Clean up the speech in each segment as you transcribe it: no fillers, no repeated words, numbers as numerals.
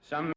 Some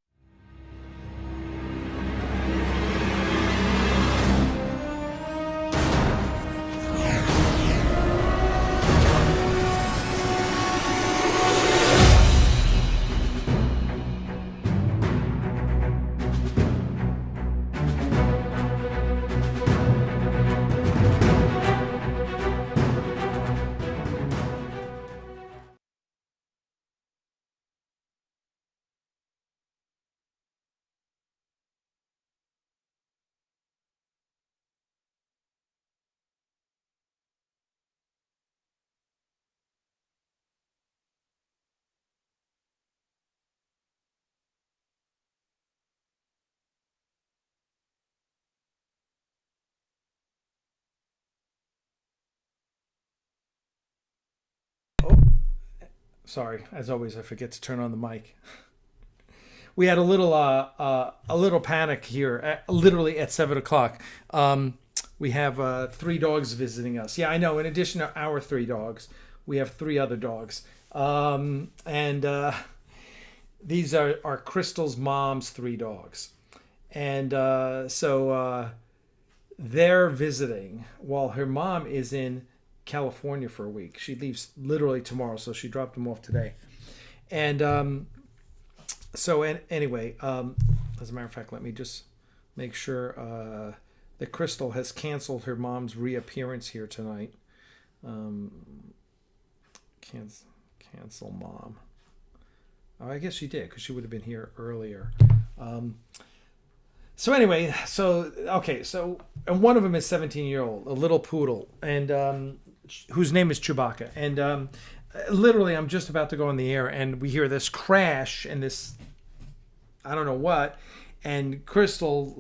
Oh, sorry. As always, I forget to turn on the mic. We had a little panic here, literally at 7 o'clock. We have three dogs visiting us. Yeah, I know. In addition to our three dogs, we have three other dogs, and these are Crystal's mom's three dogs, and they're visiting while her mom is in California for a week. She leaves literally tomorrow, so she dropped them off today. And anyway, as a matter of fact, let me just make sure that Crystal has canceled her mom's reappearance here tonight. Cancel mom. Oh, I guess she did because she would have been here earlier. So anyway, and one of them is 17-year-old, a little poodle, and whose name is Chewbacca. And literally, I'm just about to go on the air, and we hear this crash and this, I don't know what, and Crystal,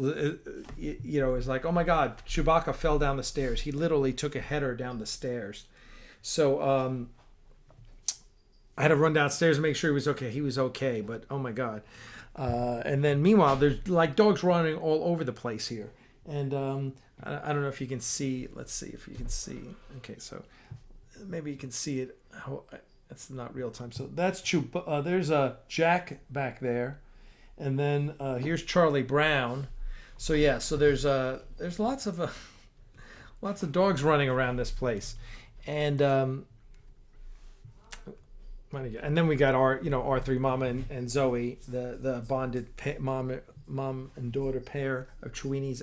is like, oh my God, Chewbacca fell down the stairs. He literally took a header down the stairs. So I had to run downstairs and make sure he was okay. He was okay, but oh my God. And then meanwhile, there's like dogs running all over the place here. And I don't know if you can see. Let's see if you can see. Okay, so maybe you can see it. It's not real time. So that's there's a Jack back there. And then here's Charlie Brown. So yeah, so there's lots of dogs running around this place. And and then we got our three, Mama and Zoe, the bonded mom and daughter pair of Cheweenies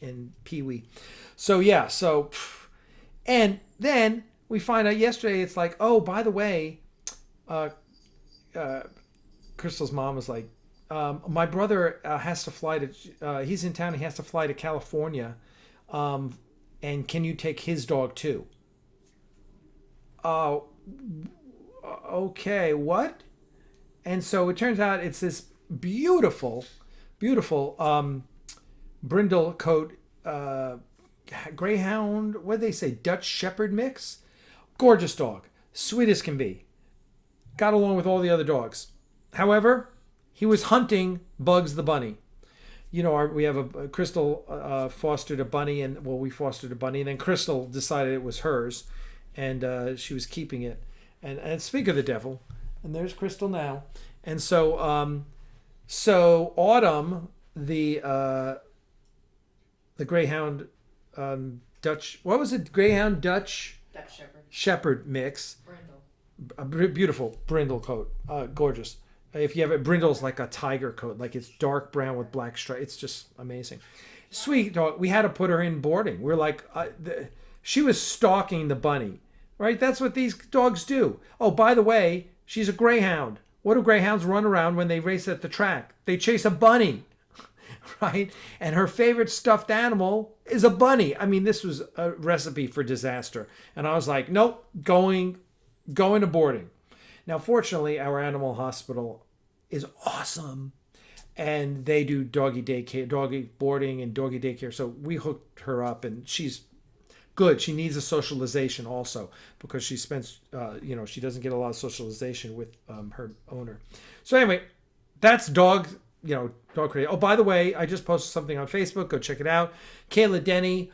and Pee-wee. So yeah, and then we find out yesterday. It's like, oh, by the way, Crystal's mom was like, my brother has to fly to. He's in town. He has to fly to California, and can you take his dog too? Oh. Okay, what? And so it turns out it's this beautiful brindle coat greyhound, what do they say, Dutch Shepherd mix. Gorgeous dog, sweet as can be, got along with all the other dogs. However, he was hunting Bugs the bunny. We have a Crystal fostered a bunny, and we fostered a bunny, and then Crystal decided it was hers, and she was keeping it. And speak of the devil, and there's Crystal now. And so Autumn, the greyhound Dutch, what was it? Greyhound Dutch Shepherd mix. Brindle. A beautiful brindle coat, gorgeous. If you have it, brindle's like a tiger coat, like it's dark brown with black stripes. It's just amazing. Sweet dog. We had to put her in boarding. We're like, she was stalking the bunny. Right? That's what these dogs do. Oh, by the way, she's a greyhound. What do greyhounds run around when they race at the track? They chase a bunny, right? And her favorite stuffed animal is a bunny. I mean, this was a recipe for disaster. And I was like, nope, going to boarding. Now, fortunately, our animal hospital is awesome. And they do doggy daycare, doggy boarding and doggy daycare. So we hooked her up, and she's good. She needs a socialization also because she spends, she doesn't get a lot of socialization with her owner. So anyway, that's dog crazy. Oh, by the way, I just posted something on Facebook. Go check it out. Kayla Denny,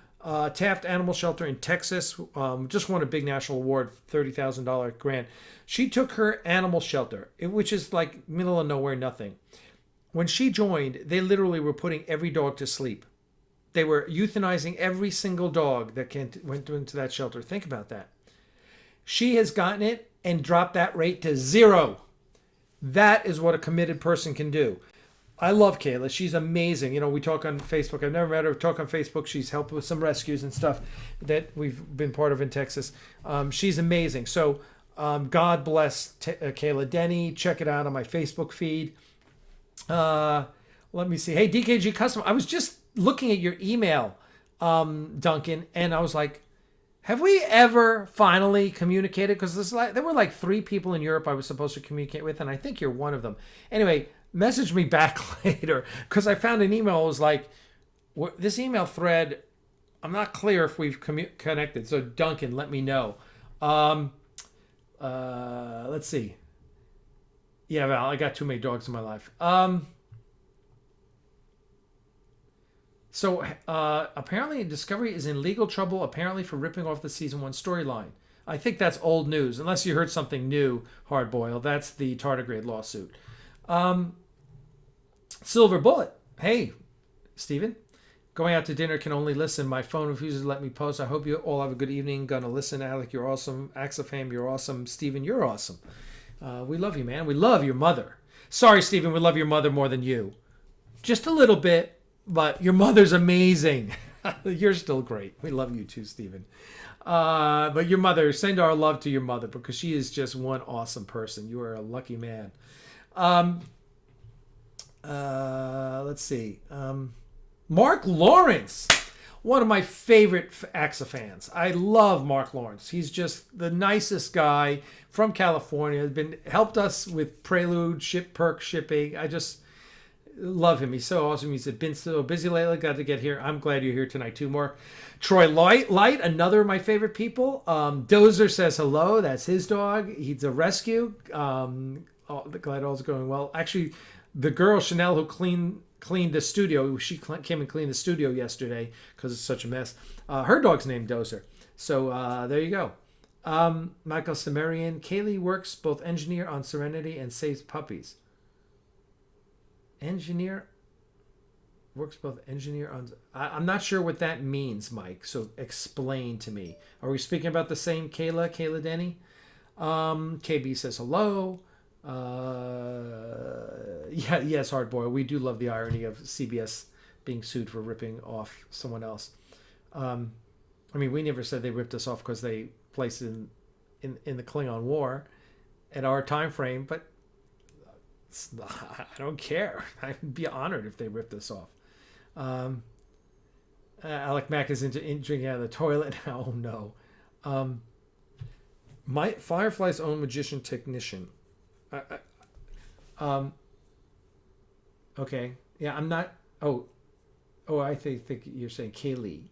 Taft Animal Shelter in Texas, just won a big national award, $30,000 grant. She took her animal shelter, which is like middle of nowhere, nothing, when she joined, they literally were putting every dog to sleep. They were euthanizing every single dog that went into that shelter. Think about that. She has gotten it and dropped that rate to 0. That is what a committed person can do. I love Kayla. She's amazing. You know, we talk on Facebook. I've never met her. We talk on Facebook. She's helped with some rescues and stuff that we've been part of in Texas. She's amazing. So God bless Kayla Denny. Check it out on my Facebook feed. Let me see. Hey, DKG Custom. I was just looking at your email, Duncan, and I was like, have we ever finally communicated? Because there were like 3 people in Europe I was supposed to communicate with, and I think you're one of them. Anyway, message me back later, because I found an email. It was like, this email thread, I'm not clear if we've connected. So Duncan, let me know. Let's see. Yeah, Val, I got too many dogs in my life. So apparently Discovery is in legal trouble, apparently, for ripping off the season 1 storyline. I think that's old news. Unless you heard something new, Hardboiled. That's the tardigrade lawsuit. Silver Bullet. Hey, Steven. Going out to dinner, can only listen. My phone refuses to let me post. I hope you all have a good evening. Gonna listen. Alec, you're awesome. Axafam, you're awesome. Steven, you're awesome. We love you, man. We love your mother. Sorry, Steven, we love your mother more than you. Just a little bit. But your mother's amazing. You're still great. We love you too, Stephen. But your mother, send our love to your mother, because she is just one awesome person. You are a lucky man. Let's see. Mark Lawrence, one of my favorite AXA fans. I love Mark Lawrence. He's just the nicest guy from California. Has helped us with Prelude, perk shipping. I just love him. He's so awesome. He's been so busy lately. Got to get here. I'm glad you're here tonight too, Mark. Troy Light, another of my favorite people. Dozer says hello. That's his dog. He's a rescue. Glad all's going well. Actually, the girl Chanel who cleaned the studio. She came and cleaned the studio yesterday because it's such a mess. Her dog's named Dozer. So there you go. Michael Samarian. Kaylee works both engineer on Serenity and saves puppies. Engineer works both engineer on. I'm not sure what that means, Mike. So explain to me. Are we speaking about the same Kayla Denny? KB says hello. Yes, Hardboy. We do love the irony of CBS being sued for ripping off someone else. I mean, we never said they ripped us off because they placed it in the Klingon War at our time frame, but I don't care. I'd be honored if they ripped us off. Alec Mack is into drinking out of the toilet. Oh no. My Firefly's own magician technician. Okay. Yeah, I'm not. Oh, I think you're saying Kaylee.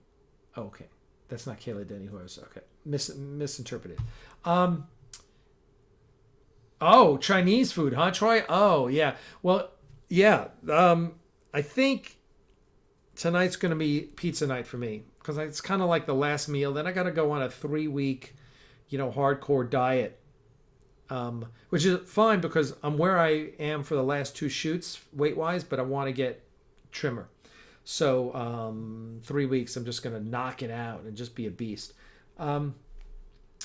Oh, okay. That's not Kayla Denny who I was. Okay. Misinterpreted. Oh, Chinese food, huh, Troy? Oh, yeah. Well, yeah. I think tonight's going to be pizza night for me, because it's kind of like the last meal. Then I got to go on a 3-week, hardcore diet, which is fine because I'm where I am for the last 2 shoots weight-wise, but I want to get trimmer. So 3 weeks, I'm just going to knock it out and just be a beast.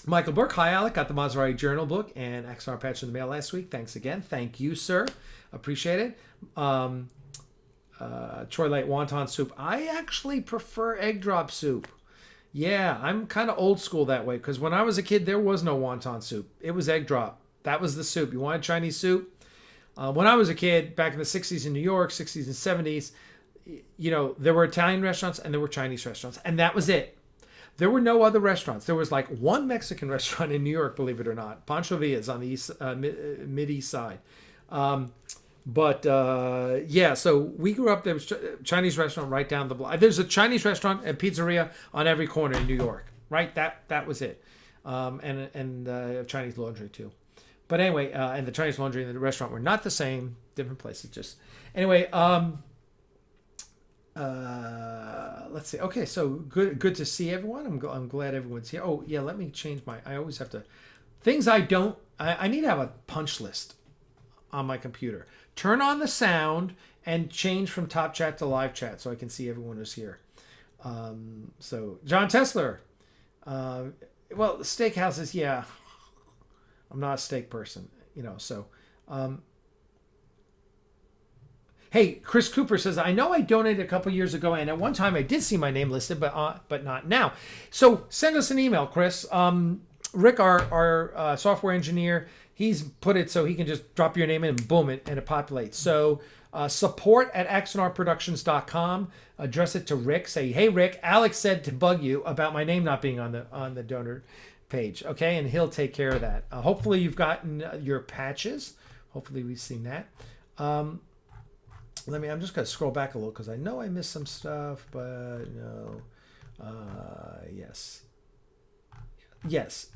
Michael Burke, hi Alec, got the Maserati Journal book and Axanar patch in the mail last week. Thanks again. Thank you, sir. Appreciate it. Troy Light wonton soup. I actually prefer egg drop soup. Yeah, I'm kind of old school that way, because when I was a kid, there was no wonton soup. It was egg drop. That was the soup. You wanted Chinese soup? When I was a kid, back in the 60s in New York, 60s and 70s, there were Italian restaurants and there were Chinese restaurants, and that was it. There were no other restaurants. There was like one Mexican restaurant in New York, believe it or not. Pancho Villa's on the east, mid-east side. So we grew up, there was a Chinese restaurant right down the block. There's a Chinese restaurant and pizzeria on every corner in New York, right? That was it. And Chinese laundry too. But anyway, and the Chinese laundry and the restaurant were not the same, different places. Anyway, let's see. Okay, so good to see everyone. I'm glad everyone's here. Oh yeah, let me change I always have to, things I need to have a punch list on my computer. turn on the sound and change from top chat to live chat so I can see everyone who's here. So John Tesler, well, steakhouses, yeah, I'm not a steak person, so. Hey, Chris Cooper says, I know I donated a couple years ago, and at one time I did see my name listed, but not now. So send us an email, Chris. Rick, our software engineer, he's put it so he can just drop your name in and boom, and it populates. So support@axanarproductions.com. Address it to Rick. Say, hey, Rick, Alex said to bug you about my name not being on the donor page. Okay, and he'll take care of that. Hopefully you've gotten your patches. Hopefully we've seen that. I'm just going to scroll back a little because I know I missed some stuff, but no. Yes. It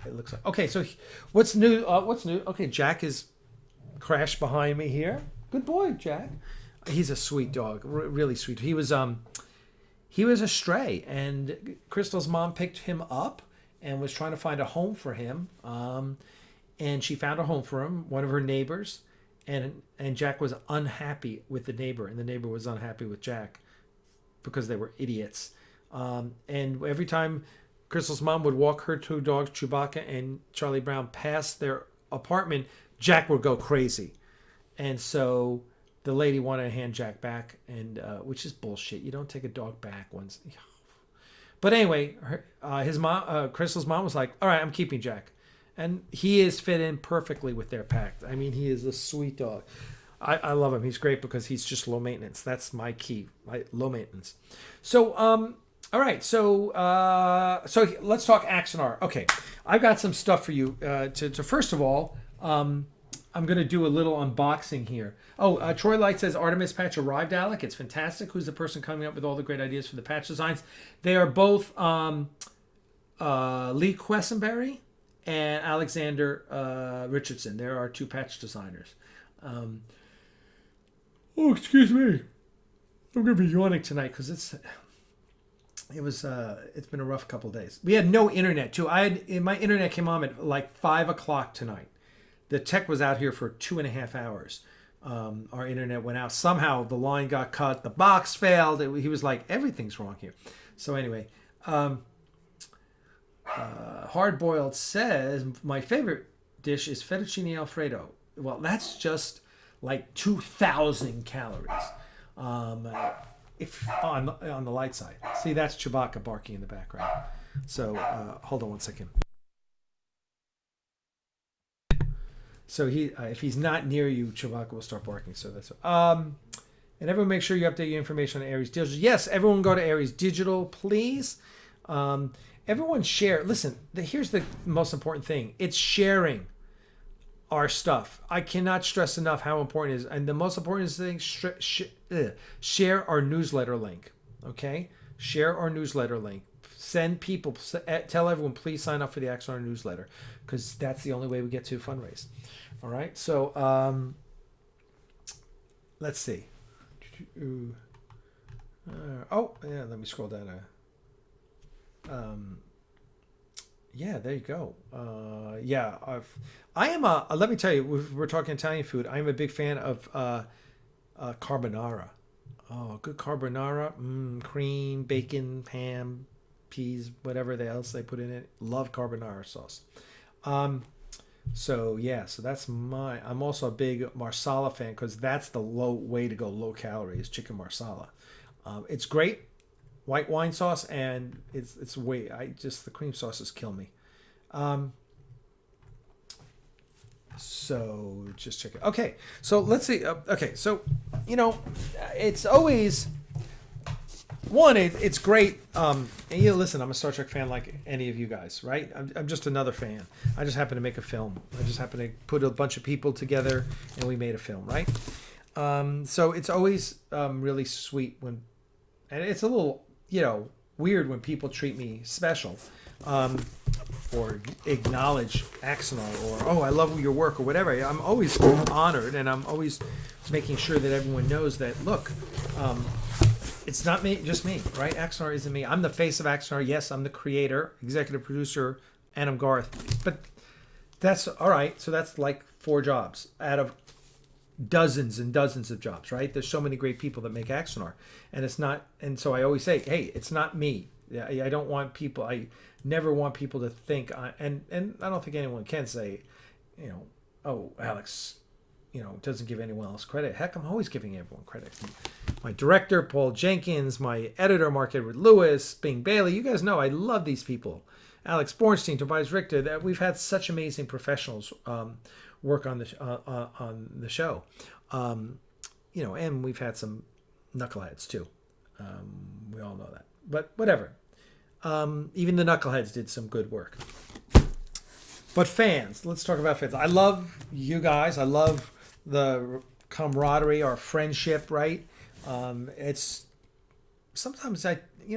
looks like. Okay, so what's new? Okay, Jack is crashed behind me here. Good boy, Jack. He's a sweet dog, really sweet. He was a stray, and Crystal's mom picked him up and was trying to find a home for him. And she found a home for him, one of her neighbors. And Jack was unhappy with the neighbor, and the neighbor was unhappy with Jack because they were idiots. And every time Crystal's mom would walk her two dogs, Chewbacca and Charlie Brown, past their apartment, Jack would go crazy. And so the lady wanted to hand Jack back, and which is bullshit. You don't take a dog back once. But anyway, his mom, Crystal's mom, was like, "All right, I'm keeping Jack." And he is fit in perfectly with their pack. I mean, he is a sweet dog. I love him. He's great because he's just low maintenance. That's my key, right? Low maintenance. So, all right. So let's talk Axanar. Okay, I've got some stuff for you. To first of all, I'm going to do a little unboxing here. Oh, Troy Light says Artemis patch arrived, Alec. It's fantastic. Who's the person coming up with all the great ideas for the patch designs? They are both Lee Quessenberry and Alexander Richardson. There are two patch designers. Oh, excuse me. I'm going to be yawning tonight because it's been a rough couple of days. We had no internet too. My internet came on at like 5 o'clock tonight. The tech was out here for 2.5 hours. Our internet went out. Somehow the line got cut. The box failed. He was like, everything's wrong here. So anyway, Hardboiled says, my favorite dish is fettuccine alfredo. Well, that's just like 2,000 calories. If on the light side. See, that's Chewbacca barking in the background. So hold on one second. So if he's not near you, Chewbacca will start barking. So that's and everyone make sure you update your information on Aries Digital. Yes, everyone go to Aries Digital, please. Everyone share. Listen, here's the most important thing. It's sharing our stuff. I cannot stress enough how important it is. And the most important thing, share our newsletter link. Okay? Share our newsletter link. Send people, tell everyone, please sign up for the Axanar newsletter because that's the only way we get to fundraise. All right? So, let's see. Let me scroll down. Yeah, there you go. I am let me tell you, we're talking Italian food. I am a big fan of carbonara. Oh, good carbonara. Cream, bacon, ham, peas, whatever else they put in it. Love carbonara sauce. So that's I'm also a big marsala fan because that's the way to go low calorie is chicken marsala. It's great. White wine sauce, and it's the cream sauces kill me. So just check it. Okay, so let's see. Okay, so it's always it's great. And listen, I'm a Star Trek fan like any of you guys, right? I'm just another fan. I just happen to make a film. I just happen to put a bunch of people together, and we made a film, right? So it's always really sweet and it's a little weird when people treat me special or acknowledge Axanar or I love your work or whatever. I'm always honored, and I'm always making sure that everyone knows that look, it's not just me, right? Axanar isn't me. I'm the face of Axanar. Yes, I'm the creator, executive producer, and I'm Garth. But that's all right. So that's like 4 jobs out of dozens and dozens of jobs, right? There's so many great people that make Axanar, and it's not. And so I always say, hey, it's not me. I don't want people. I never want people to think. And I don't think anyone can say, oh, Alex, doesn't give anyone else credit. Heck, I'm always giving everyone credit. My director, Paul Jenkins, my editor, Mark Edward Lewis, Bing Bailey. You guys know I love these people. Alex Bornstein, Tobias Richter. That we've had such amazing professionals work on the show. And we've had some knuckleheads too. We all know that. But whatever. Even the knuckleheads did some good work. But fans, let's talk about fans. I love you guys. I love the camaraderie, our friendship, right? It's sometimes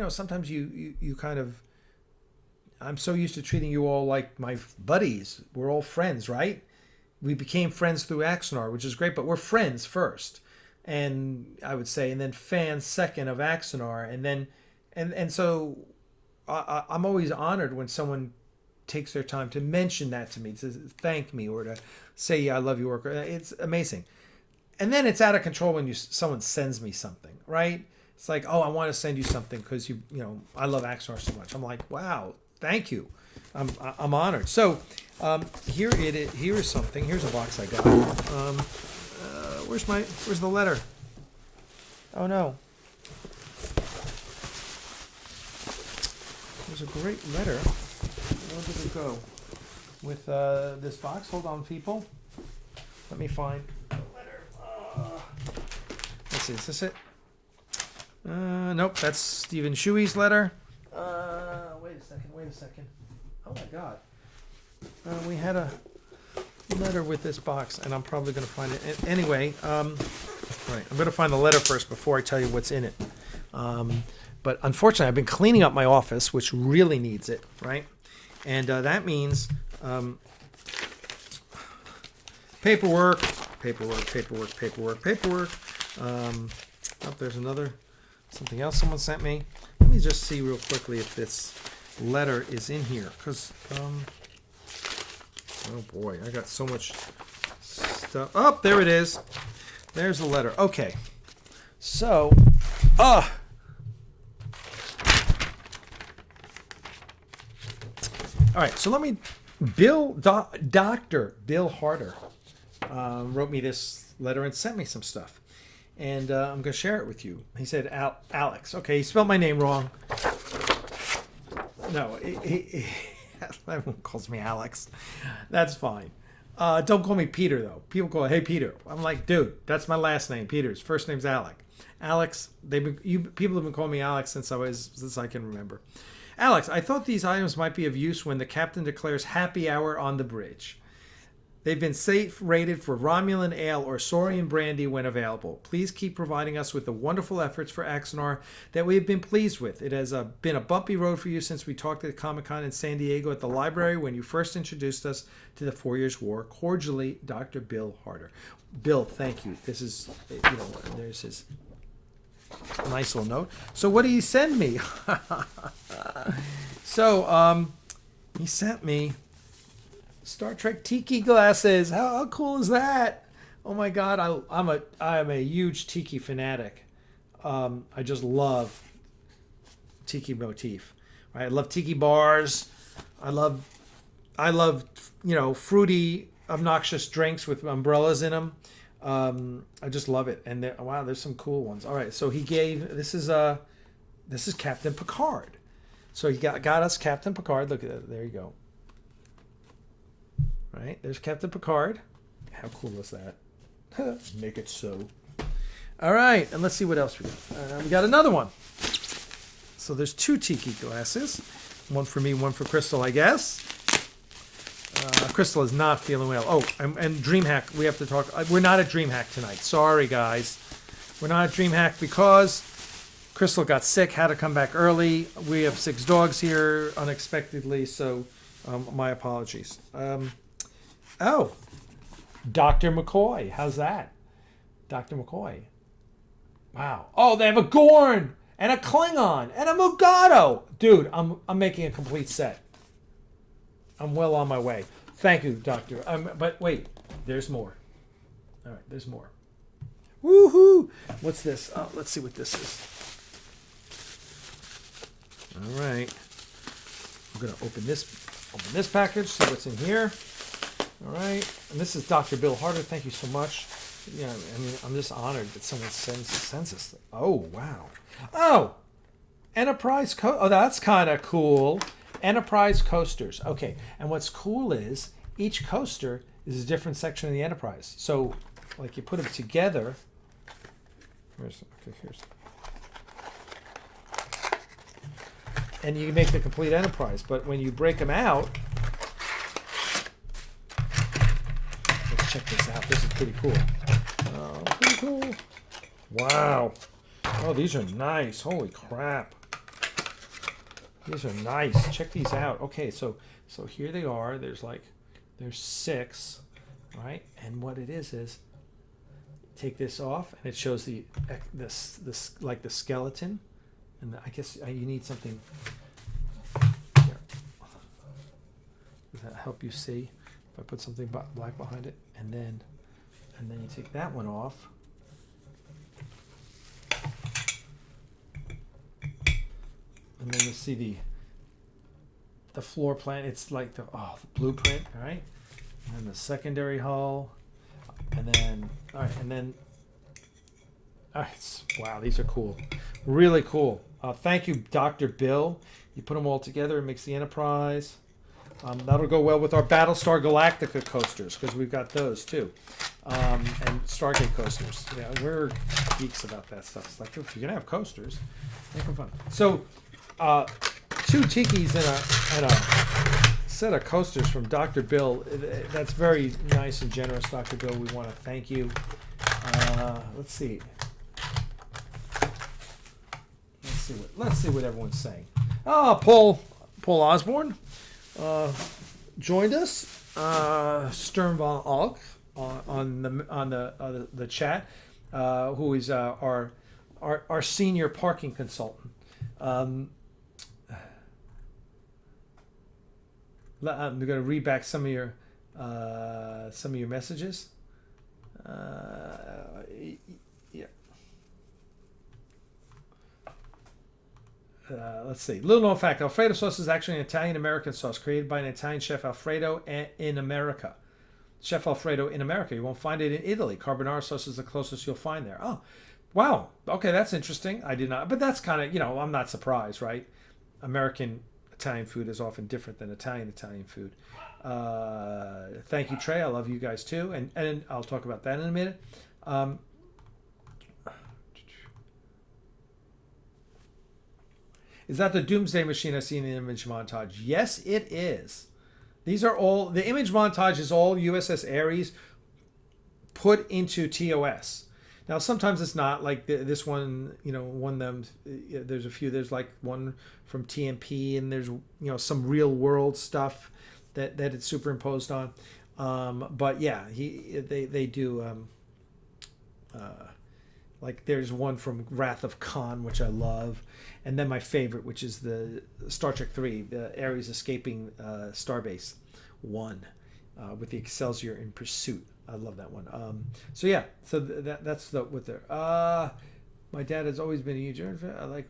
sometimes you kind of, I'm so used to treating you all like my buddies. We're all friends, right? We became friends through Axanar, which is great, but we're friends first. And I would say, and then fans second of Axanar. And then, and so I'm always honored when someone takes their time to mention that to me, to thank me, or to say, yeah, I love your work. It's amazing. And then it's out of control when someone sends me something, right? It's like, oh, I want to send you something because I love Axanar so much. I'm like, wow, thank you. I'm honored. So here it is. Here is something. Here's a box I got. Where's the letter? Oh no. There's a great letter. Where did it go? With this box. Hold on, people. Let me find the letter. Let's see. Is this it? Nope. That's Stephen Shuey's letter. Wait a second. Oh my God. We had a letter with this box, and I'm probably going to find it. Anyway, right. I'm going to find the letter first before I tell you what's in it. But unfortunately, I've been cleaning up my office, which really needs it, right? And that means paperwork. There's something else someone sent me. Let me just see real quickly if this letter is in here, because oh boy, I got so much stuff. Oh, there it is. There's the letter. Okay. So, all right, so let me, Dr. Bill Harder wrote me this letter and sent me some stuff. And I'm going to share it with you. He said, Alex. Okay, he spelled my name wrong. No, everyone calls me Alex. That's fine. Don't call me Peter, though. People call, hey, Peter. I'm like, dude, that's my last name, Peter's. First name's Alec. Alex, people have been calling me Alex since I can remember. Alex, I thought these items might be of use when the captain declares happy hour on the bridge. They've been safe rated for Romulan ale or Saurian brandy when available. Please keep providing us with the wonderful efforts for Axanar that we have been pleased with. It has been a bumpy road for you since we talked at Comic-Con in San Diego at the library when you first introduced us to the 4 Years' War. Cordially, Dr. Bill Harder. Bill, thank you. This is, there's his nice little note. So what did he send me? So he sent me Star Trek Tiki glasses. How cool is that? Oh my God, I am a huge Tiki fanatic. I just love Tiki motif. Right? I love Tiki bars. I love fruity, obnoxious drinks with umbrellas in them. I just love it. And wow, there's some cool ones. All right, so he gave this is Captain Picard. So he got us Captain Picard. Look at that. There you go. Right, there's Captain Picard. How cool is that? Make it so. All right, and let's see what else we got. We got another one. So there's 2 Tiki glasses. One for me, one for Crystal, I guess. Crystal is not feeling well. Oh, and Dreamhack, we have to talk. We're not at Dreamhack tonight. Sorry, guys. We're not at Dreamhack because Crystal got sick, had to come back early. We have 6 dogs here unexpectedly, so my apologies. Oh, Dr. McCoy. How's that? Dr. McCoy. Wow. Oh, they have a Gorn and a Klingon and a Mugato. Dude, I'm making a complete set. I'm well on my way. Thank you, Doctor. But wait, there's more. All right, there's more. Woohoo! What's this? Oh, let's see what this is. All right. I'm gonna open this package, see what's in here. All right. And this is Dr. Bill Harder. Thank you so much. Yeah, I mean, I'm just honored that someone sends us. Oh, wow. Oh, Enterprise oh, that's kind of cool. Enterprise coasters. Okay, and what's cool is each coaster is a different section of the Enterprise. So, like, you put them together. Here's. And you make the complete Enterprise. But when you break them out, let's check this out. This is pretty cool. Pretty cool. Wow. Oh, these are nice. Holy crap. These are nice. Check these out. Okay, so here they are. There's 6, right? And what it is take this off, and it shows the skeleton, and I guess you need something. Here. Does that help you see? If I put something black behind it, and then you take that one off. And then you see the floor plan. It's like the blueprint, all right? And then the secondary hull. And then, all right, wow, these are cool. Really cool. Thank you, Dr. Bill. You put them all together, it makes the Enterprise. That'll go well with our Battlestar Galactica coasters, because we've got those too. And Stargate coasters. Yeah, we're geeks about that stuff. It's like, if you're going to have coasters, make them fun. So, 2 tikis and a set of coasters from Dr. Bill. That's very nice and generous, Dr. Bill. We want to thank you. Let's see. Let's see what everyone's saying. Paul Osborne joined us. Stern von Alk on the chat, who is our senior parking consultant. I'm going to read back some of your messages. Yeah. Let's see. Little known fact: Alfredo sauce is actually an Italian-American sauce created by an Italian chef, Alfredo, in America. Chef Alfredo in America. You won't find it in Italy. Carbonara sauce is the closest you'll find there. Oh, wow. Okay, that's interesting. I did not, but that's kind of, I'm not surprised, right? American Italian food is often different than Italian food. Thank you, Trey. I love you guys too, and I'll talk about that in a minute. Is that the Doomsday Machine I see in the image montage? Yes, it is. These are all, the image montage is all USS Ares put into TOS. Now, sometimes it's not, like this one, one of them, there's a few, there's like one from TMP, and there's, some real world stuff that it's superimposed on. But yeah, they do, like there's one from Wrath of Khan, which I love. And then my favorite, which is the Star Trek 3, the Ares escaping Starbase 1 with the Excelsior in pursuit. I love that one. So yeah, so that's what they're. My dad has always been a huge fan. I like.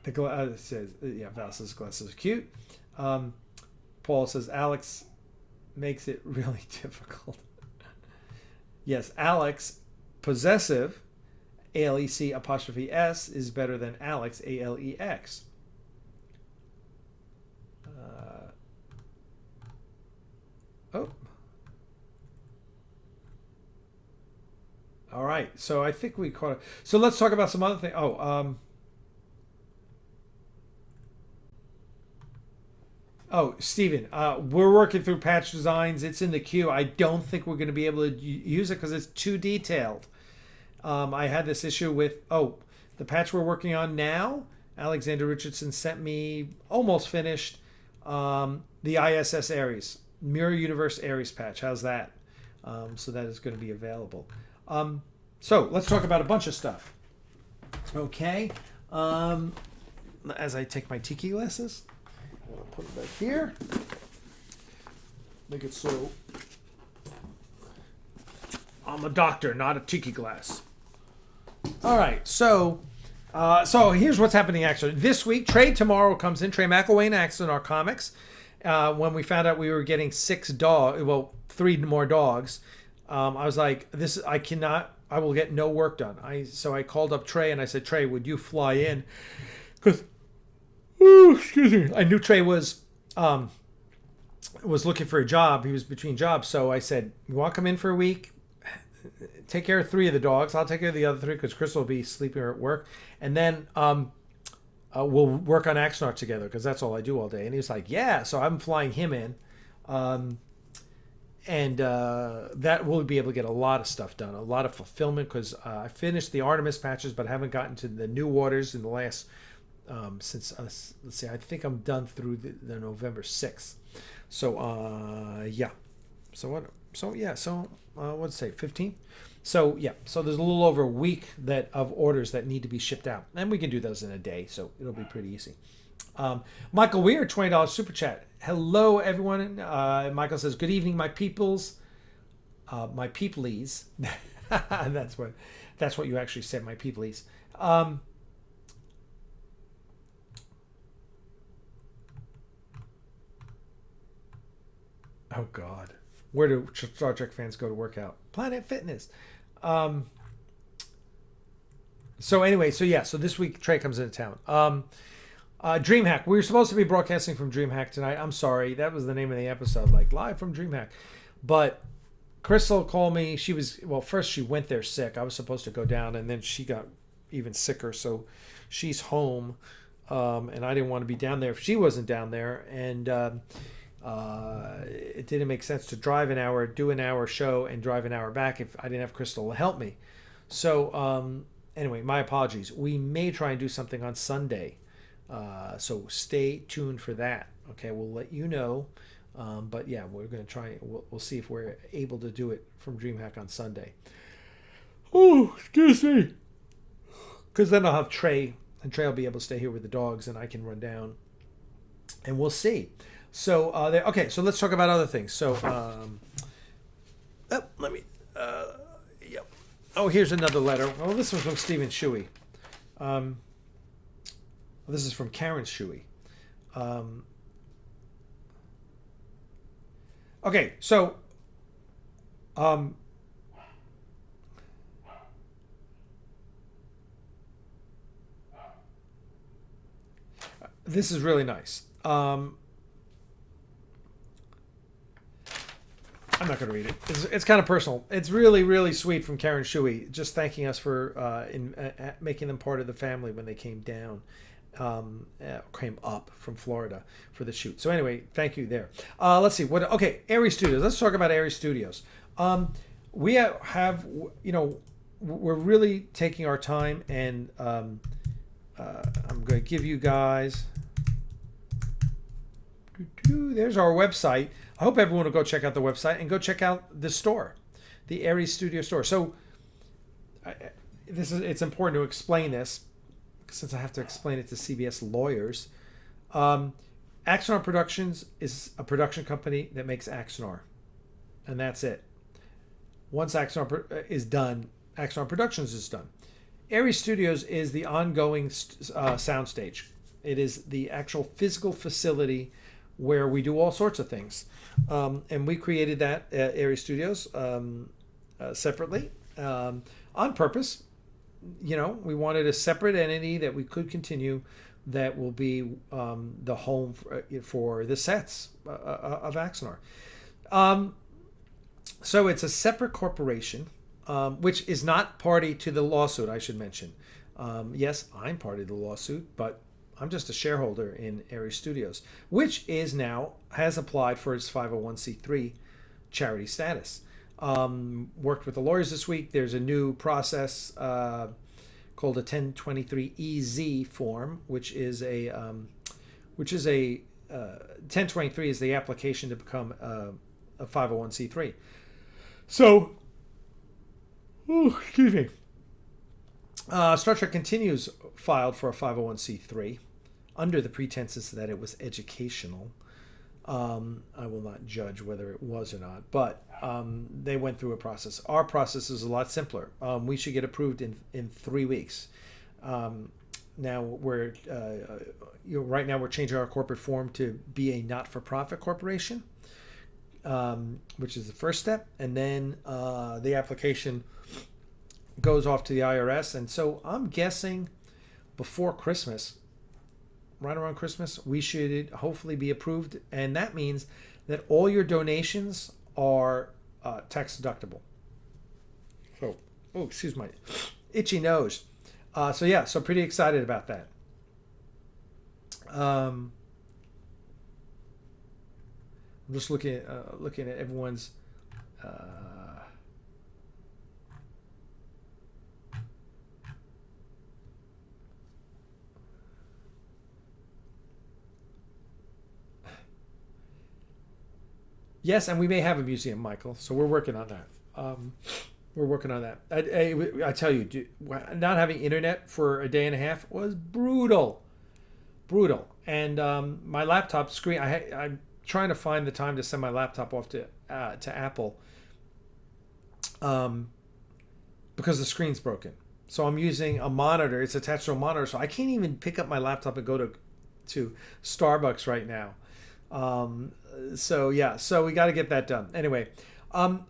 The says, yeah, Val says glasses are cute. Paul says Alex makes it really difficult. Yes, Alex, possessive, ALEC apostrophe S, is better than Alex, ALEX. All right, so I think we caught it. So let's talk about some other things. Steven, we're working through patch designs. It's in the queue. I don't think we're going to be able to use it because it's too detailed. I had this issue with, the patch we're working on now, Alexander Richardson sent me, almost finished, the ISS Ares, Mirror Universe Ares patch. How's that? So that is going to be available. So let's talk about a bunch of stuff. Okay. As I take my tiki glasses. I'll put it back here. Make it so. I'm a doctor, not a tiki glass. All right, so here's what's happening actually. This week, Trey tomorrow comes in. Trey McElwain and Axanar Comics. When we found out we were getting 3 more dogs, I was like, I will get no work done. So I called up Trey and I said, Trey, would you fly in? Because, excuse me, I knew Trey was looking for a job. He was between jobs. So I said, you want to come in for a week? Take care of 3 of the dogs. I'll take care of the other 3 because Crystal will be sleeping or at work. And then we'll work on Axanar together because that's all I do all day. And he was like, yeah. So I'm flying him in. And that will be able to get a lot of stuff done, a lot of fulfillment because I finished the Artemis patches, but I haven't gotten to the new waters in the last, let's see, I think I'm done through the November 6th. So, yeah. Let's say 15th. So yeah, so there's a little over a week of orders that need to be shipped out, and we can do those in a day, so it'll be pretty easy. Michael Weir, $20 super chat. Hello everyone. Michael says, "Good evening, my peoples, my peoplies." that's what you actually said, my peoplies. Oh God. Where do Star Trek fans go to work out? Planet Fitness. So this week Trey comes into town. Dreamhack. We were supposed to be broadcasting from Dreamhack tonight. I'm sorry. That was the name of the episode, like live from Dreamhack. But Crystal called me. First she went there sick. I was supposed to go down, and then she got even sicker. So she's home, and I didn't want to be down there if she wasn't down there. And it didn't make sense to drive an hour, do an hour show, and drive an hour back if I didn't have Crystal to help me. So anyway, my apologies. We may try and do something on Sunday. So stay tuned for that. Okay, we'll let you know. But yeah, we're going to try. We'll see if we're able to do it from Dreamhack on Sunday. Oh, excuse me. Because then I'll have Trey, and Trey will be able to stay here with the dogs, and I can run down. And we'll see. So okay. So let's talk about other things. So let me. Yep. Oh, here's another letter. Oh, this one's from Stephen Shuey. This is from Karen Shuey. Okay, so this is really nice. I'm not going to read it. It's kind of personal. It's really, really sweet from Karen Shuey, just thanking us for making them part of the family when they came down. Came up from Florida for the shoot. So anyway, thank you there. Let's see. Aries Studios. Let's talk about Aries Studios. We have, we're really taking our time, and I'm going to give you guys. There's our website. I hope everyone will go check out the website and go check out the store, the Aries Studio store. So it's important to explain this, since I have to explain it to CBS lawyers. Axanar Productions is a production company that makes Axanar, and that's it. Once Axanar is done, Axanar Productions is done. Aries Studios is the ongoing soundstage. It is the actual physical facility where we do all sorts of things. And we created that at Aries Studios separately on purpose. We wanted a separate entity that we could continue, that will be the home for the sets of Axanar. So it's a separate corporation, which is not party to the lawsuit, I should mention. Yes, I'm party to the lawsuit, but I'm just a shareholder in Aries Studios, which has applied for its 501c3 charity status. Worked with the lawyers this week. There's a new process called a 1023EZ form, which is a 1023 is the application to become a 501c3. So, excuse me. Star Trek Continues filed for a 501c3. under the pretenses that it was educational. I will not judge whether it was or not, but they went through a process. Our process is a lot simpler. We should get approved in 3 weeks. Now we're right now we're changing our corporate form to be a not-for-profit corporation, which is the first step, and then the application goes off to the IRS. And so I'm guessing before Christmas, right around Christmas, we should hopefully be approved, and that means that all your donations are tax deductible. So, oh, excuse my itchy nose. So pretty excited about that. I'm just looking at everyone's. Yes, and we may have a museum, Michael. So we're working on that. We're working on that. I tell you, not having internet for a day and a half was brutal. And my laptop screen, I'm trying to find the time to send my laptop off to Apple because the screen's broken. So I'm using a monitor. It's attached to a monitor, so I can't even pick up my laptop and go to Starbucks right now. So we got to get that done. Anyway,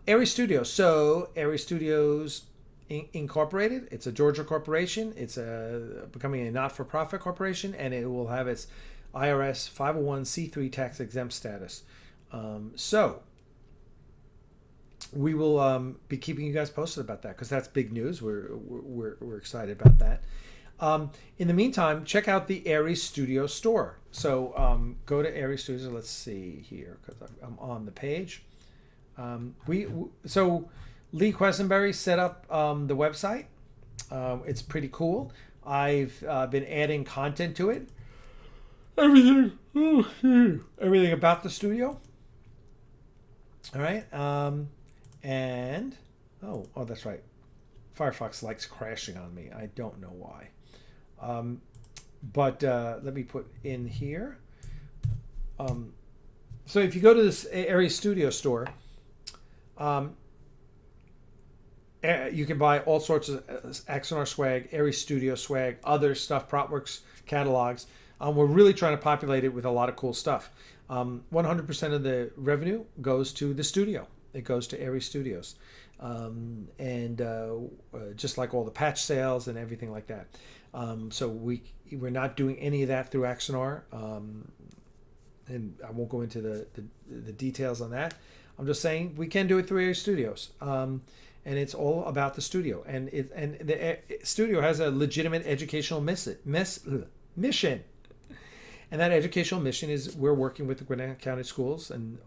Aries Studios. So Aries Studios Incorporated. It's a Georgia corporation. It's becoming a not-for-profit corporation, and it will have its IRS 501c3 tax exempt status. So we will be keeping you guys posted about that because that's big news. We're excited about that. In the meantime, check out the Aries Studio store. So go to Aries Studios. Let's see here because I'm on the page. So Lee Quesenberry set up the website. It's pretty cool. I've been adding content to it. Everything about the studio. All right. And that's right. Firefox likes crashing on me. I don't know why. But let me put in here. So if you go to this Aries Studio store, you can buy all sorts of Axanar swag, Aries Studio swag, other stuff, PropWorks catalogs. We're really trying to populate it with a lot of cool stuff. 100% of the revenue goes to the studio. It goes to Aries Studios. And just like all the patch sales and everything like that. So we're not doing any of that through Axanar. And I won't go into the details on that. I'm just saying we can do it through Aries Studios. And it's all about the studio. And the studio has a legitimate educational mission. And that educational mission is we're working with the Gwinnett County schools and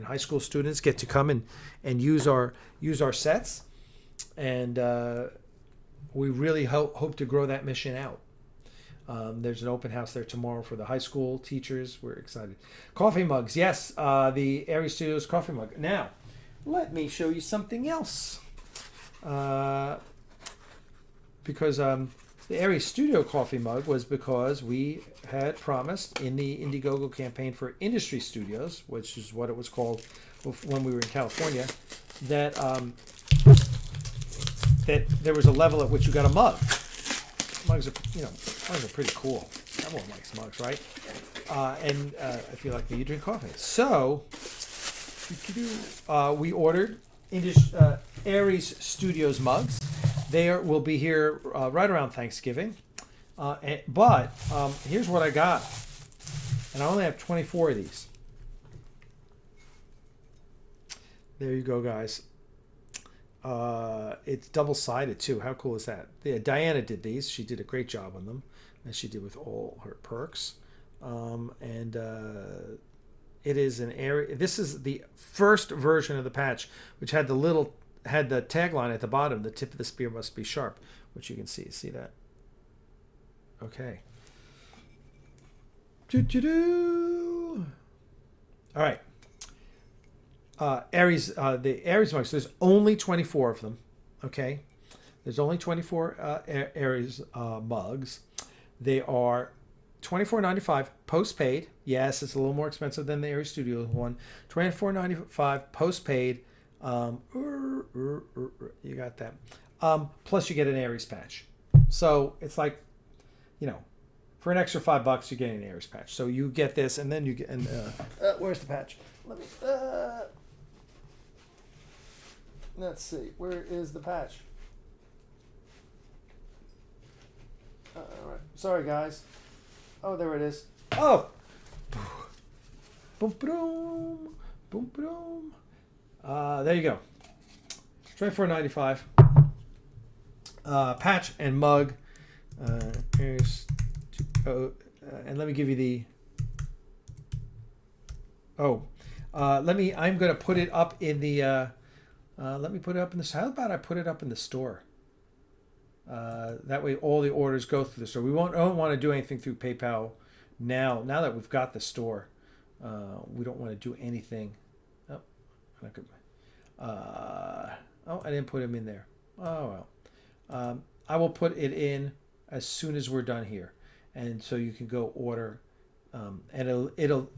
high school students get to come and use our sets. And we really hope to grow that mission out. There's an open house there tomorrow for the high school teachers. We're excited. Coffee mugs. Yes, the Aries Studios coffee mug. Now, let me show you something else. Because the Aries Studio coffee mug was because we had promised in the Indiegogo campaign for Industry Studios, which is what it was called when we were in California, that there was a level at which you got a mug. Mugs are pretty cool. Everyone likes mugs, right? And if you like me, you drink coffee. So we ordered Aries Studios mugs. They will be here right around Thanksgiving. But here's what I got. And I only have 24 of these. There you go, guys. It's double-sided, too. How cool is that? Yeah, Diana did these. She did a great job on them, as she did with all her perks. It is an area. This is the first version of the patch, which had the tagline at the bottom, "The tip of the spear must be sharp," which you can see. See that? Okay. All right. Aries, the Aries mugs. There's only 24 of them. Okay. There's only 24 Aries mugs. They are $24.95 postpaid. Yes, it's a little more expensive than the Aries Studio one. $24.95 postpaid. You got that. Plus you get an Aries patch. So it's like, for an extra $5, you're getting an Aries patch. So you get this, and then you get. And where's the patch? Let me. Let's see. Where is the patch? All right. Sorry, guys. Oh, there it is. Oh. Boom, boom, boom, boom. There you go. $24.95. Patch and mug. Here's. And let me give you the. I'm going to put it up in the. Let me put it up in the. How about I put it up in the store? That way, all the orders go through the store. We don't want to do anything through PayPal now. Now that we've got the store, we don't want to do anything. I didn't put them in there. Oh well. I will put it in as soon as we're done here, and so you can go order. And it'll.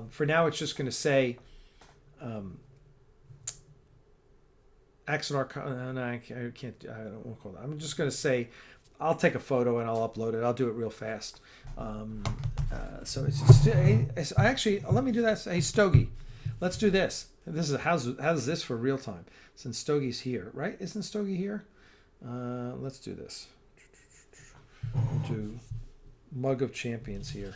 For now, it's just going to say. Axanar, no, I can't. I don't want to call it. I'm just going to say, I'll take a photo and I'll upload it. I'll do it real fast. So let me do that. Hey, Stogie, let's do this. This is how's this for real time? Since Stogie's here, right? Isn't Stogie here? Let's do this. We'll do Mug of Champions here.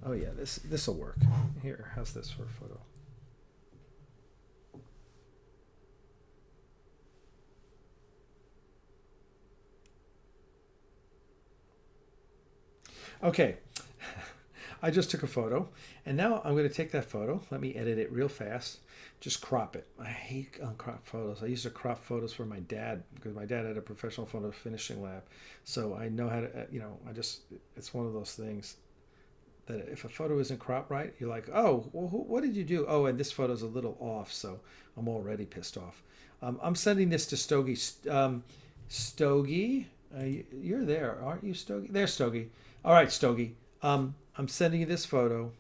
Oh yeah, this will work. Here, how's this for a photo? Okay, I just took a photo, and now I'm going to take that photo. Let me edit it real fast. Just crop it. I hate uncropped photos. I used to crop photos for my dad because my dad had a professional photo finishing lab. So I know how to, it's one of those things that if a photo isn't cropped right, you're like, oh, well, what did you do? Oh, and this photo's a little off, so I'm already pissed off. I'm sending this to Stogie. Stogie, you're there, aren't you, Stogie? There's Stogie. All right, Stogie. I'm sending you this photo.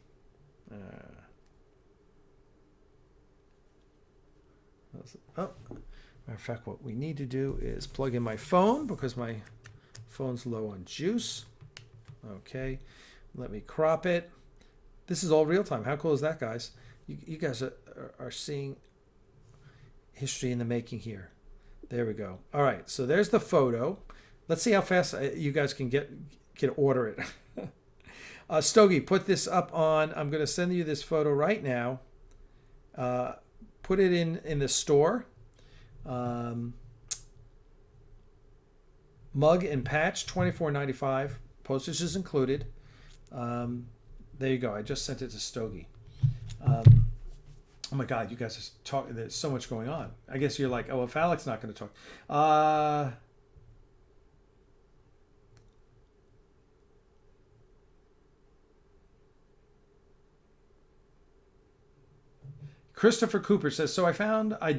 Matter of fact, what we need to do is plug in my phone because my phone's low on juice. Okay, let me crop it. This is all real time. How cool is that, guys? You guys are seeing history in the making here. There we go. All right, so there's the photo. Let's see how fast you guys can order it. Stogie, put this up on. I'm going to send you this photo right now. Put it in the store. Mug and patch, $24.95. Postage is included. There you go. I just sent it to Stogie. Oh my God, you guys are talking. There's so much going on. I guess you're like, oh, if Alec's not going to talk. Christopher Cooper says, so I found I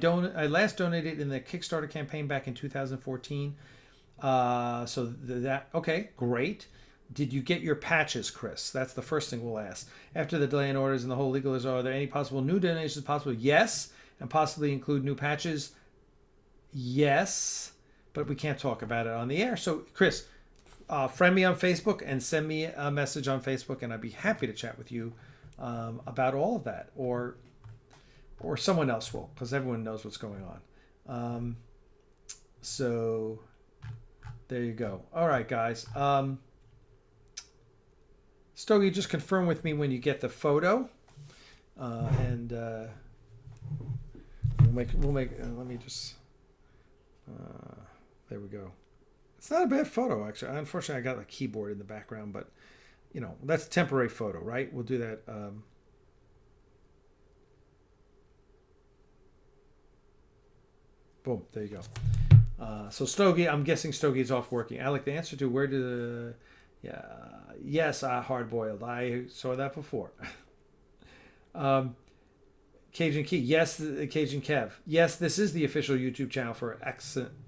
last donated in the Kickstarter campaign back in 2014. Okay, great. Did you get your patches, Chris? That's the first thing we'll ask. After the delay in orders and the whole legal is, are there any possible new donations possible? Yes, and possibly include new patches. Yes, but we can't talk about it on the air. So, Chris, friend me on Facebook and send me a message on Facebook, and I'd be happy to chat with you about all of that, or someone else will, because everyone knows what's going on. So there you go. All right, guys. Stogie, just confirm with me when you get the photo, and we'll make. Let me just. There we go. It's not a bad photo, actually. Unfortunately, I got a keyboard in the background, but that's a temporary photo, right? We'll do that. Boom, there you go. So Stogie, I'm guessing Stogie's off working. Alec, the answer to where did yes, hard boiled. I saw that before. Cajun Key, yes, Cajun Kev. Yes, this is the official YouTube channel for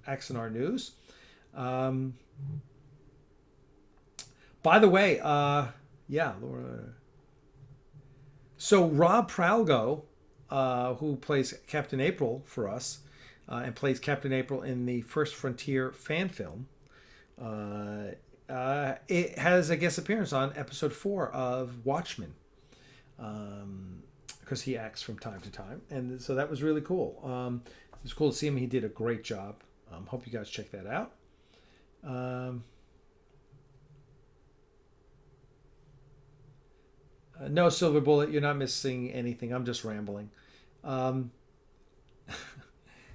Axanar News. By the way, yeah, Laura. So Rob Pralgo, who plays Captain April for us, and plays Captain April in the First Frontier fan film, it has a guest appearance on episode 4 of Watchmen, because he acts from time to time, and so that was really cool. It was cool to see him. He did a great job. Hope you guys check that out. No, Silver Bullet, you're not missing anything. I'm just rambling. Um,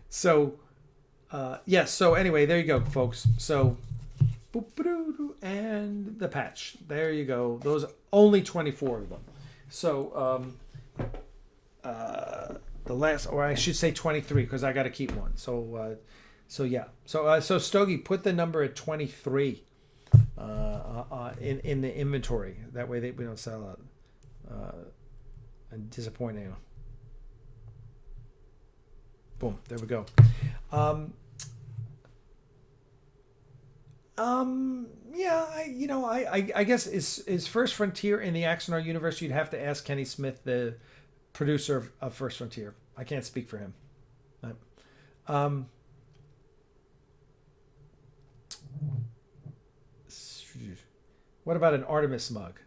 so, yes. So anyway, there you go, folks. So, and the patch. There you go. Those only 24 of them. So, the last, or I should say 23, because I got to keep one. So yeah. So Stogie, put the number at 23 in the inventory. That way we don't sell out. And disappoint you. Boom. There we go. Yeah. I guess is First Frontier in the Axanar universe. You'd have to ask Kenny Smith, the producer of First Frontier. I can't speak for him. Um, what about an Artemis mug?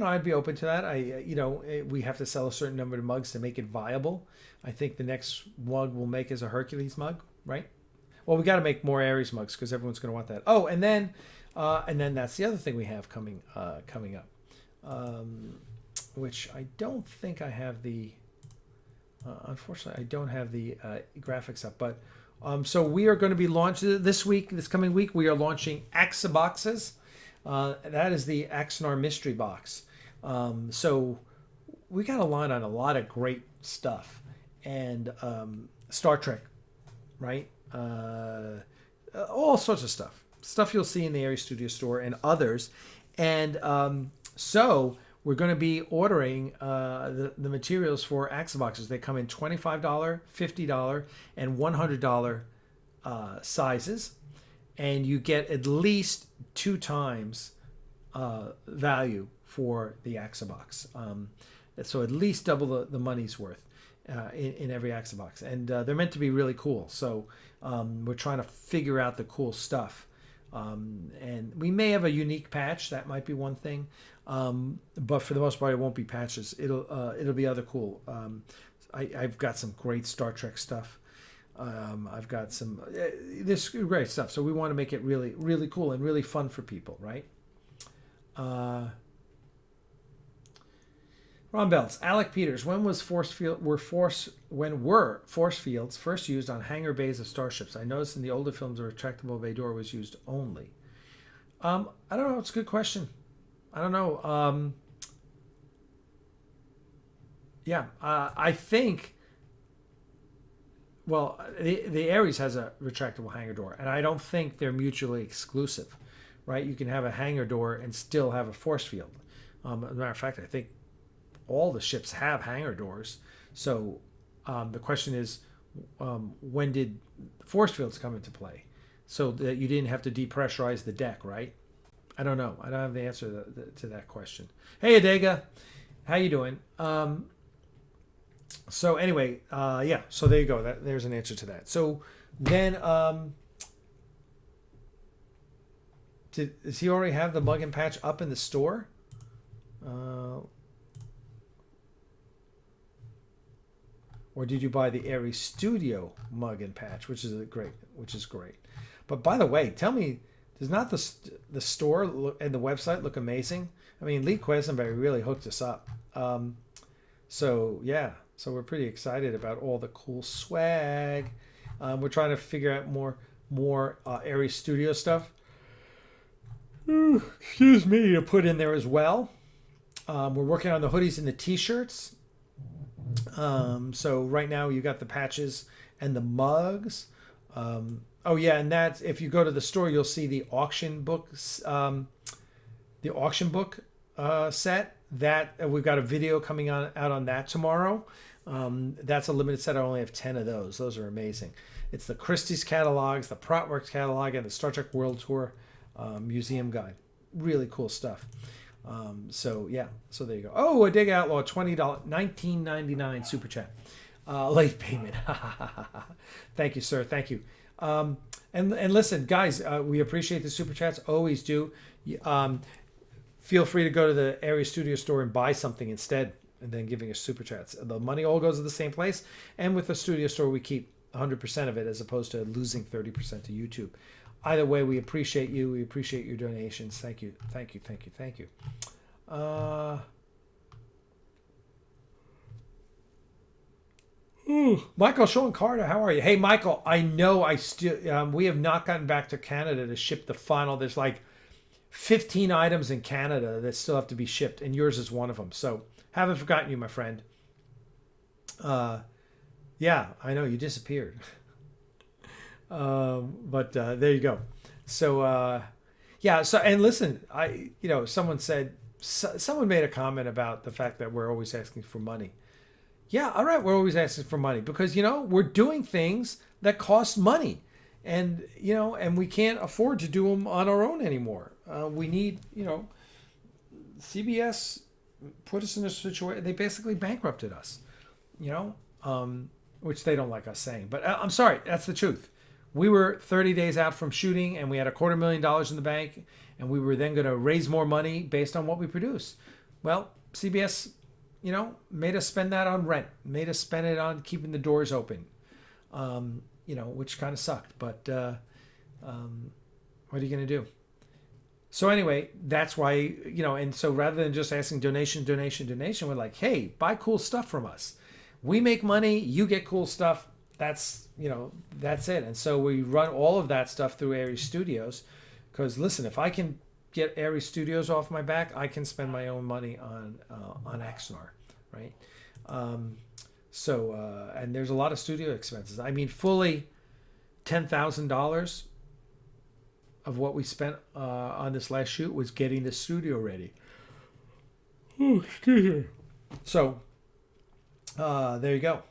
I'd be open to that. We have to sell a certain number of mugs to make it viable. I think the next mug we'll make is a Hercules mug, right? Well, we got to make more Ares mugs because everyone's going to want that. Oh, and then that's the other thing we have coming up, which I don't think I have the. Unfortunately, I don't have the graphics up, but so we are going to be launching this coming week. We are launching Axaboxes. That is the Axanar mystery box. So we got a line on a lot of great stuff, and Star Trek, right? All sorts of stuff you'll see in the Aries Studio Store and others. And so we're going to be ordering the materials for Axaboxes. They come in $25, $50, and $100 sizes. And you get at least 2 times value for the Axabox. So at least double the money's worth in every Axabox. And they're meant to be really cool. So we're trying to figure out the cool stuff. And we may have a unique patch. That might be one thing. But for the most part, it won't be patches. It'll be other cool. I've got some great Star Trek stuff. I've got some this great stuff. So we want to make it really, really cool and really fun for people, right? Ron Belts, Alec Peters. When were force fields first used on hangar bays of starships? I noticed in the older films a retractable bay door was used only. I don't know. It's a good question. I don't know. I think. Well, the Ares has a retractable hangar door, and I don't think they're mutually exclusive, right? You can have a hangar door and still have a force field. As a matter of fact, I think all the ships have hangar doors. So the question is, when did force fields come into play? So that you didn't have to depressurize the deck, right? I don't know. I don't have the answer to that question. Hey, Adega. How you doing? So anyway, so there you go. There's an answer to that. So then, does he already have the mug and patch up in the store? Or did you buy the Aries Studio mug and patch, which is great. But by the way, tell me, does not the store and the website look amazing? I mean, Lee Quesenberry really hooked us up. So we're pretty excited about all the cool swag. We're trying to figure out more Aries Studio stuff. Excuse me, to put in there as well. We're working on the hoodies and the t-shirts. So right now you got the patches and the mugs. And that's, if you go to the store, you'll see the auction books, set. That we've got a video coming out on that tomorrow. That's a limited set. I only have 10 of those. Those are amazing. It's the Christie's catalogs, the Protworks catalog, and the Star Trek World Tour museum guide. Really cool stuff. So yeah, so there you go. Oh, a Dig Outlaw, $20, $19.99 super chat. Late payment. Thank you, sir. Thank you. And listen, guys, we appreciate the super chats. Always do. Feel free to go to the Area Studio store and buy something instead, and then giving us super chats. The money all goes to the same place. And with the studio store, we keep 100% of it as opposed to losing 30% to YouTube. Either way, we appreciate you. We appreciate your donations. Thank you. Thank you. Thank you. Thank you. Michael, Sean Carter, how are you? Hey, Michael, I know we have not gotten back to Canada to ship the final. There's like 15 items in Canada that still have to be shipped, and yours is one of them. So haven't forgotten you, my friend. Yeah, I know you disappeared. But there you go. So yeah. So, and listen, someone made a comment about the fact that we're always asking for money. Yeah, all right, we're always asking for money because we're doing things that cost money, and and we can't afford to do them on our own anymore. We need, CBS put us in a situation. They basically bankrupted us, which they don't like us saying. But I'm sorry, that's the truth. We were 30 days out from shooting, and we had $250,000 in the bank, and we were then going to raise more money based on what we produce. Well, CBS, made us spend that on rent, made us spend it on keeping the doors open, which kind of sucked. But what are you going to do? So anyway, that's why, and so rather than just asking donation, we're like, hey, buy cool stuff from us. We make money, you get cool stuff. That's it. And so we run all of that stuff through Aries Studios, because listen, if I can get Aries Studios off my back, I can spend my own money on Axanar, right? And there's a lot of studio expenses. I mean, fully $10,000 of what we spent on this last shoot was getting the studio ready. Oh, excuse me. So there you go.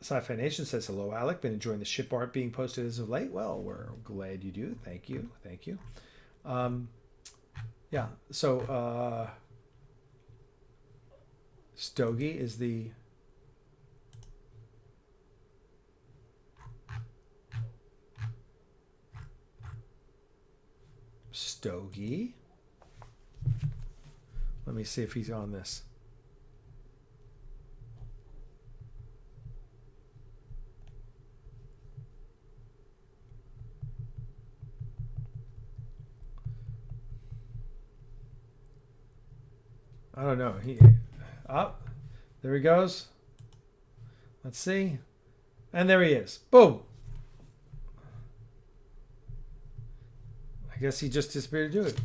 Sci-Fi Nation says, hello, Alec. Been enjoying the ship art being posted as of late. Well, we're glad you do. Thank you. Thank you. Yeah. So Stogie is the Stogie. Let me see if he's on this. I don't know. There he goes. Let's see. And there he is. Boom. I guess he just disappeared to do it.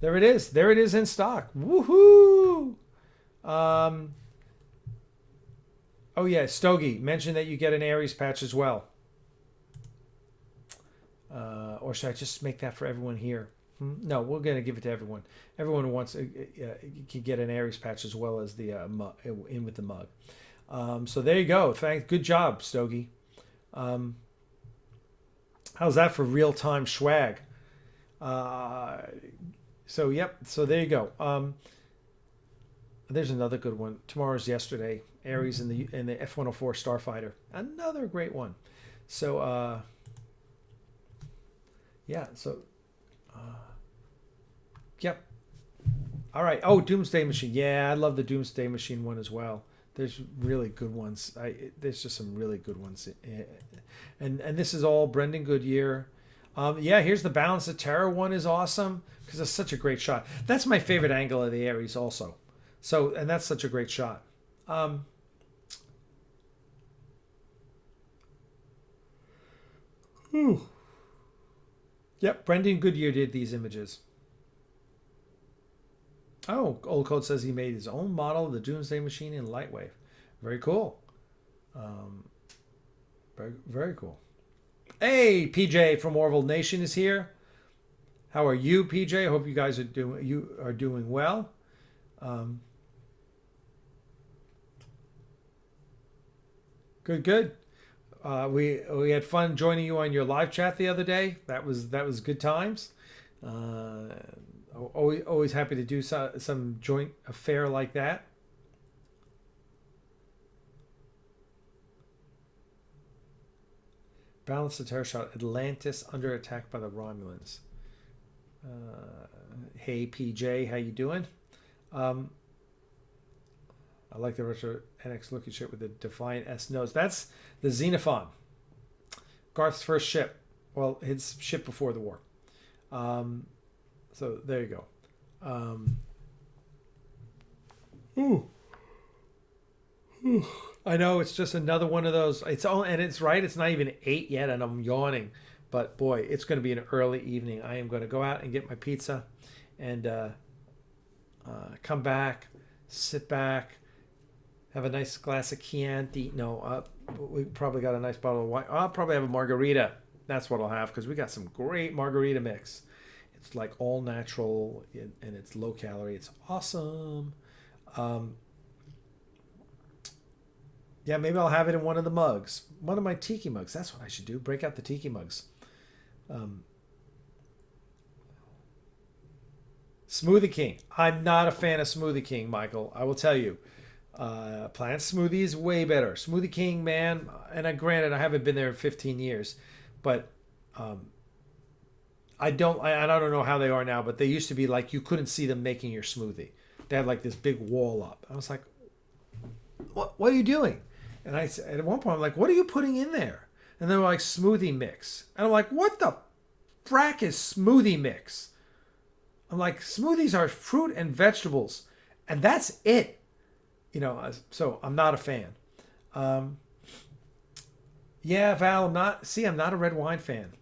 There it is. There it is in stock. Woohoo! Oh yeah, Stogie mentioned that you get an Aries patch as well. Or should I just make that for everyone here? No, we're going to give it to everyone. Everyone who wants can get an Aries patch as well as the mug, in with the mug. So there you go. Good job, Stogie. How's that for real-time swag? So yep. So there you go. There's another good one. Tomorrow's yesterday. Aries in the F-104 Starfighter. Another great one. So yeah. So. Yep. All right. Oh, Doomsday Machine. Yeah, I love the Doomsday Machine one as well. There's really good ones. There's just some really good ones. And this is all Brendan Goodyear. Yeah, here's the Balance of Terror one is awesome because it's such a great shot. That's my favorite angle of the Aries also. So, and that's such a great shot. Yep, Brendan Goodyear did these images. Oh, Old Code says he made his own model of the Doomsday Machine in Lightwave. Very cool. Very, very cool. Hey, PJ from Orville Nation is here. How are you, PJ? I hope you guys are doing well. Good. We had fun joining you on your live chat the other day. That was good times. Always happy to do some joint affair like that. Balance the terror shot. Atlantis under attack by the Romulans. Hey PJ, how you doing? I like the retro NX looking ship with the Defiant S nose. That's the Xenophon. Garth's first ship. Well, his ship before the war. So there you go. I know it's just another one of those. It's right. It's not even 8 yet, and I'm yawning. But boy, it's going to be an early evening. I am going to go out and get my pizza, and come back, sit back, have a nice glass of Chianti. No, we probably got a nice bottle of wine. I'll probably have a margarita. That's what I'll have because we got some great margarita mix. It's like all natural and it's low calorie. It's awesome. Yeah, maybe I'll have it in one of the mugs. One of my tiki mugs. That's what I should do. Break out the tiki mugs. Smoothie King. I'm not a fan of Smoothie King, Michael. I will tell you. Plant Smoothie is way better. Smoothie King, man. And granted, I haven't been there in 15 years. But I don't know how they are now. But they used to be like you couldn't see them making your smoothie. They had like this big wall up. I was like, what are you doing? And I said, at one point, I'm like, what are you putting in there? And they were like, smoothie mix. And I'm like, what the frack is smoothie mix? I'm like, smoothies are fruit and vegetables. And that's it. You know, so I'm not a fan. Yeah, Val, I'm not a red wine fan.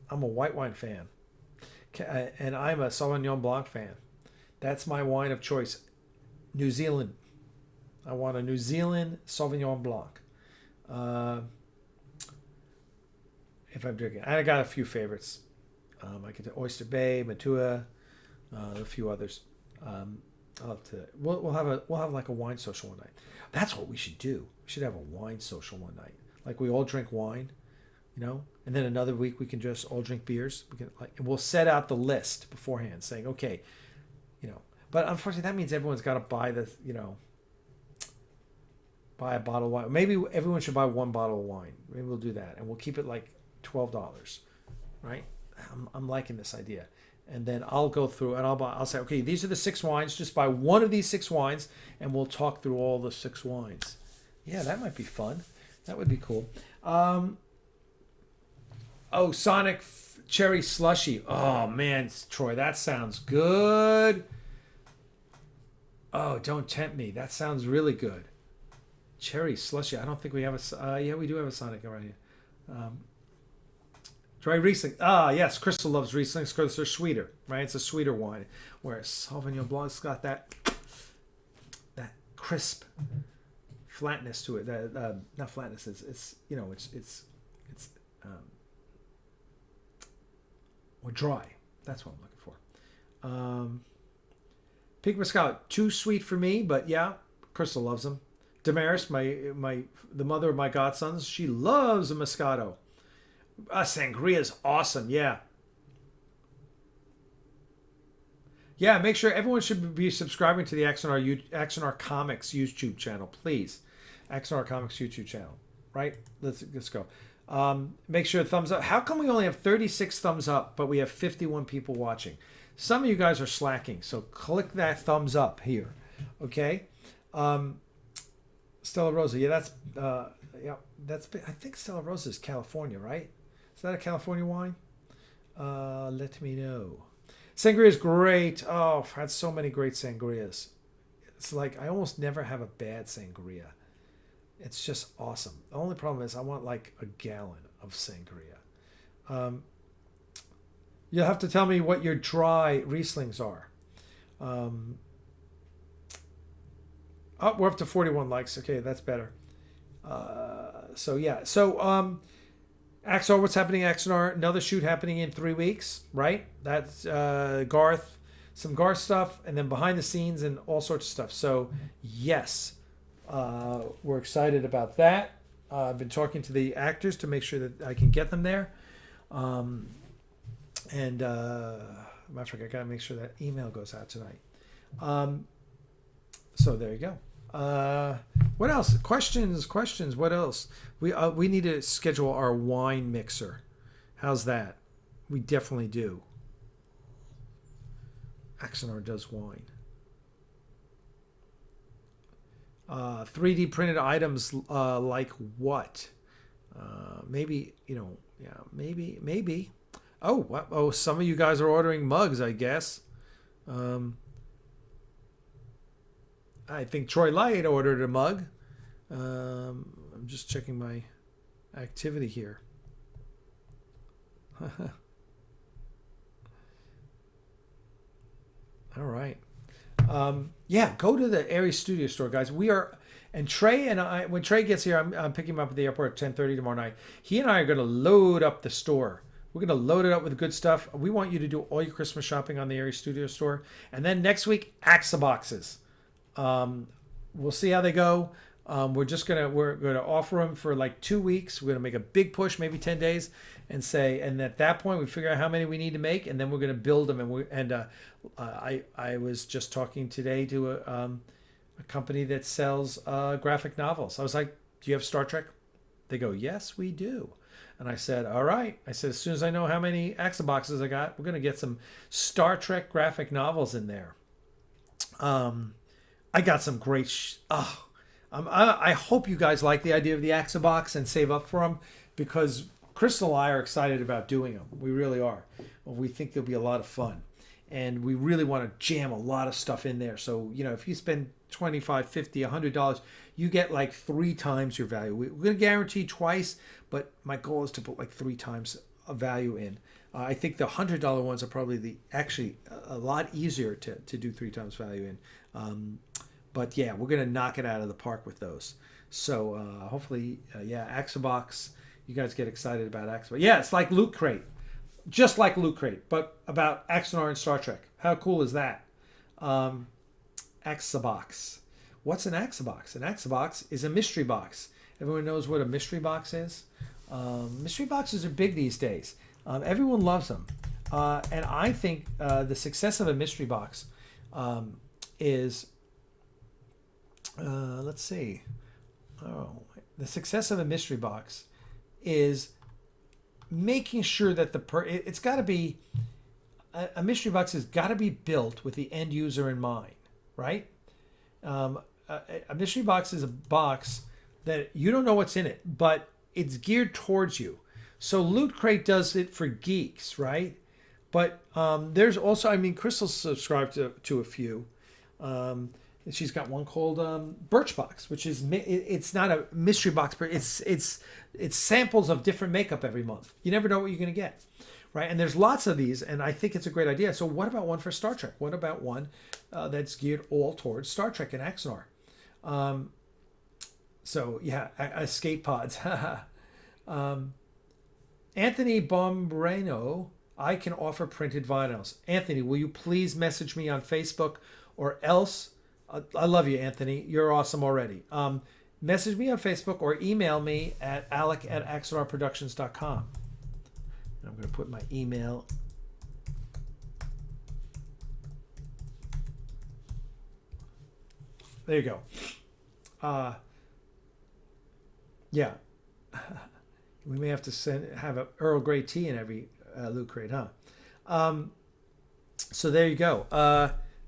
I'm a white wine fan. And I'm a Sauvignon Blanc fan. That's my wine of choice. New Zealand. I want a New Zealand Sauvignon Blanc. If I'm drinking, I got a few favorites. I get to Oyster Bay, Matua, a few others. I'll have to. We'll have like a wine social one night. That's what we should do. We should have a wine social one night. Like we all drink wine, you know, and then another week we can just all drink beers. We'll set out the list beforehand, saying, okay, you know. But unfortunately, that means everyone's got to buy buy a bottle of wine. Maybe everyone should buy one bottle of wine. Maybe we'll do that, and we'll keep it like $12, right? I'm liking this idea. And then I'll go through and I'll say, okay, these are the 6 wines. Just buy one of these 6 wines, and we'll talk through all the 6 wines. Yeah, that might be fun. That would be cool. Sonic Cherry Slushy. Oh man, Troy, that sounds good. Oh, don't tempt me. That sounds really good. Cherry Slushy. I don't think we have a. Yeah, we do have a Sonic right here. Try Riesling. Yes, Crystal loves Rieslings because they're sweeter, right? It's a sweeter wine, whereas Sauvignon Blanc's got that crisp flatness to it. Not flatness. It's or dry. That's what I'm looking for. Pink Moscato, too sweet for me, but yeah, Crystal loves them. Damaris, the mother of my godsons, she loves a Moscato. Sangria is awesome, yeah. Yeah, make sure everyone should be subscribing to the Axanar Comics YouTube channel, please. Axanar Comics YouTube channel, right? Let's go. Make sure thumbs up. How come we only have 36 thumbs up, but we have 51 people watching? Some of you guys are slacking, so click that thumbs up here, okay? Stella Rosa, yeah, that's. I think Stella Rosa is California, right? Is that a California wine? Let me know. Sangria is great. Oh, I've had so many great sangrias. It's like I almost never have a bad sangria. It's just awesome. The only problem is I want like a gallon of sangria. You'll have to tell me what your dry Rieslings are. We're up to 41 likes. Okay, that's better. Axar, what's happening at Axanar? Another shoot happening in 3 weeks, right? That's Garth, some Garth stuff, and then behind the scenes and all sorts of stuff. So, yes, we're excited about that. I've been talking to the actors to make sure that I can get them there. And matter of fact, I gotta make sure that email goes out tonight. So there you go. What else? Questions. What else? We need to schedule our wine mixer. How's that? We definitely do. Axanar does wine. 3D printed items like what? Maybe, maybe. Oh, some of you guys are ordering mugs, I guess. I think Troy Light ordered a mug. I'm just checking my activity here. All right. Go to the Aries Studio Store, guys. And Trey and I, when Trey gets here, I'm picking him up at the airport at 10:30 tomorrow night. He and I are going to load up the store. We're going to load it up with good stuff. We want you to do all your Christmas shopping on the Aries Studio Store. And then next week, Axaboxes. We'll see how they go. We're going to offer them for like 2 weeks. We're going to make a big push, maybe 10 days, and at that point we figure out how many we need to make, and then we're going to build them. I was just talking today to a company that sells graphic novels. I was like, "Do you have Star Trek?" They go, "Yes, we do." And I said, "All right." I said, "As soon as I know how many Axaboxes I got, we're going to get some Star Trek graphic novels in there." I got some great. I hope you guys like the idea of the Axabox and save up for them, because Crystal and I are excited about doing them. We really are. We think they'll be a lot of fun, and we really want to jam a lot of stuff in there. So if you spend $25, $50, $100, you get like 3 times your value. We're going to guarantee twice, but my goal is to put like 3 times a value in. I think the $100 ones are probably actually a lot easier to do 3 times value in. But yeah, we're going to knock it out of the park with those. So hopefully, Axabox, you guys get excited about Axabox. Yeah, it's like Loot Crate. Just like Loot Crate, but about Axanar and Star Trek. How cool is that? Axabox. What's an Axabox? An Axabox is a mystery box. Everyone knows what a mystery box is. Mystery boxes are big these days. Everyone loves them. And I think the success of a mystery box is... let's see. The success of a mystery box is making sure that it's got to be a mystery box has got to be built with the end user in mind, right? A mystery box is a box that you don't know what's in it, but it's geared towards you. So Loot Crate does it for geeks, right? But there's also, Crystal's subscribed to a few. She's got one called Birchbox, which is it's not a mystery box, but it's samples of different makeup every month. You never know what you're going to get, right? And there's lots of these, and I think it's a great idea. So what about one for Star Trek? What about one that's geared all towards Star Trek and Axanar? So yeah, escape pods. Anthony Bombreno, I can offer printed vinyls. Anthony, will you please message me on Facebook, or else? I love you, Anthony. You're awesome already. Message me on Facebook or email me at alec@axanarproductions.com. I'm going to put my email. There you go. Yeah. We may have to have an Earl Grey tea in every Loot Crate, huh? So there you go.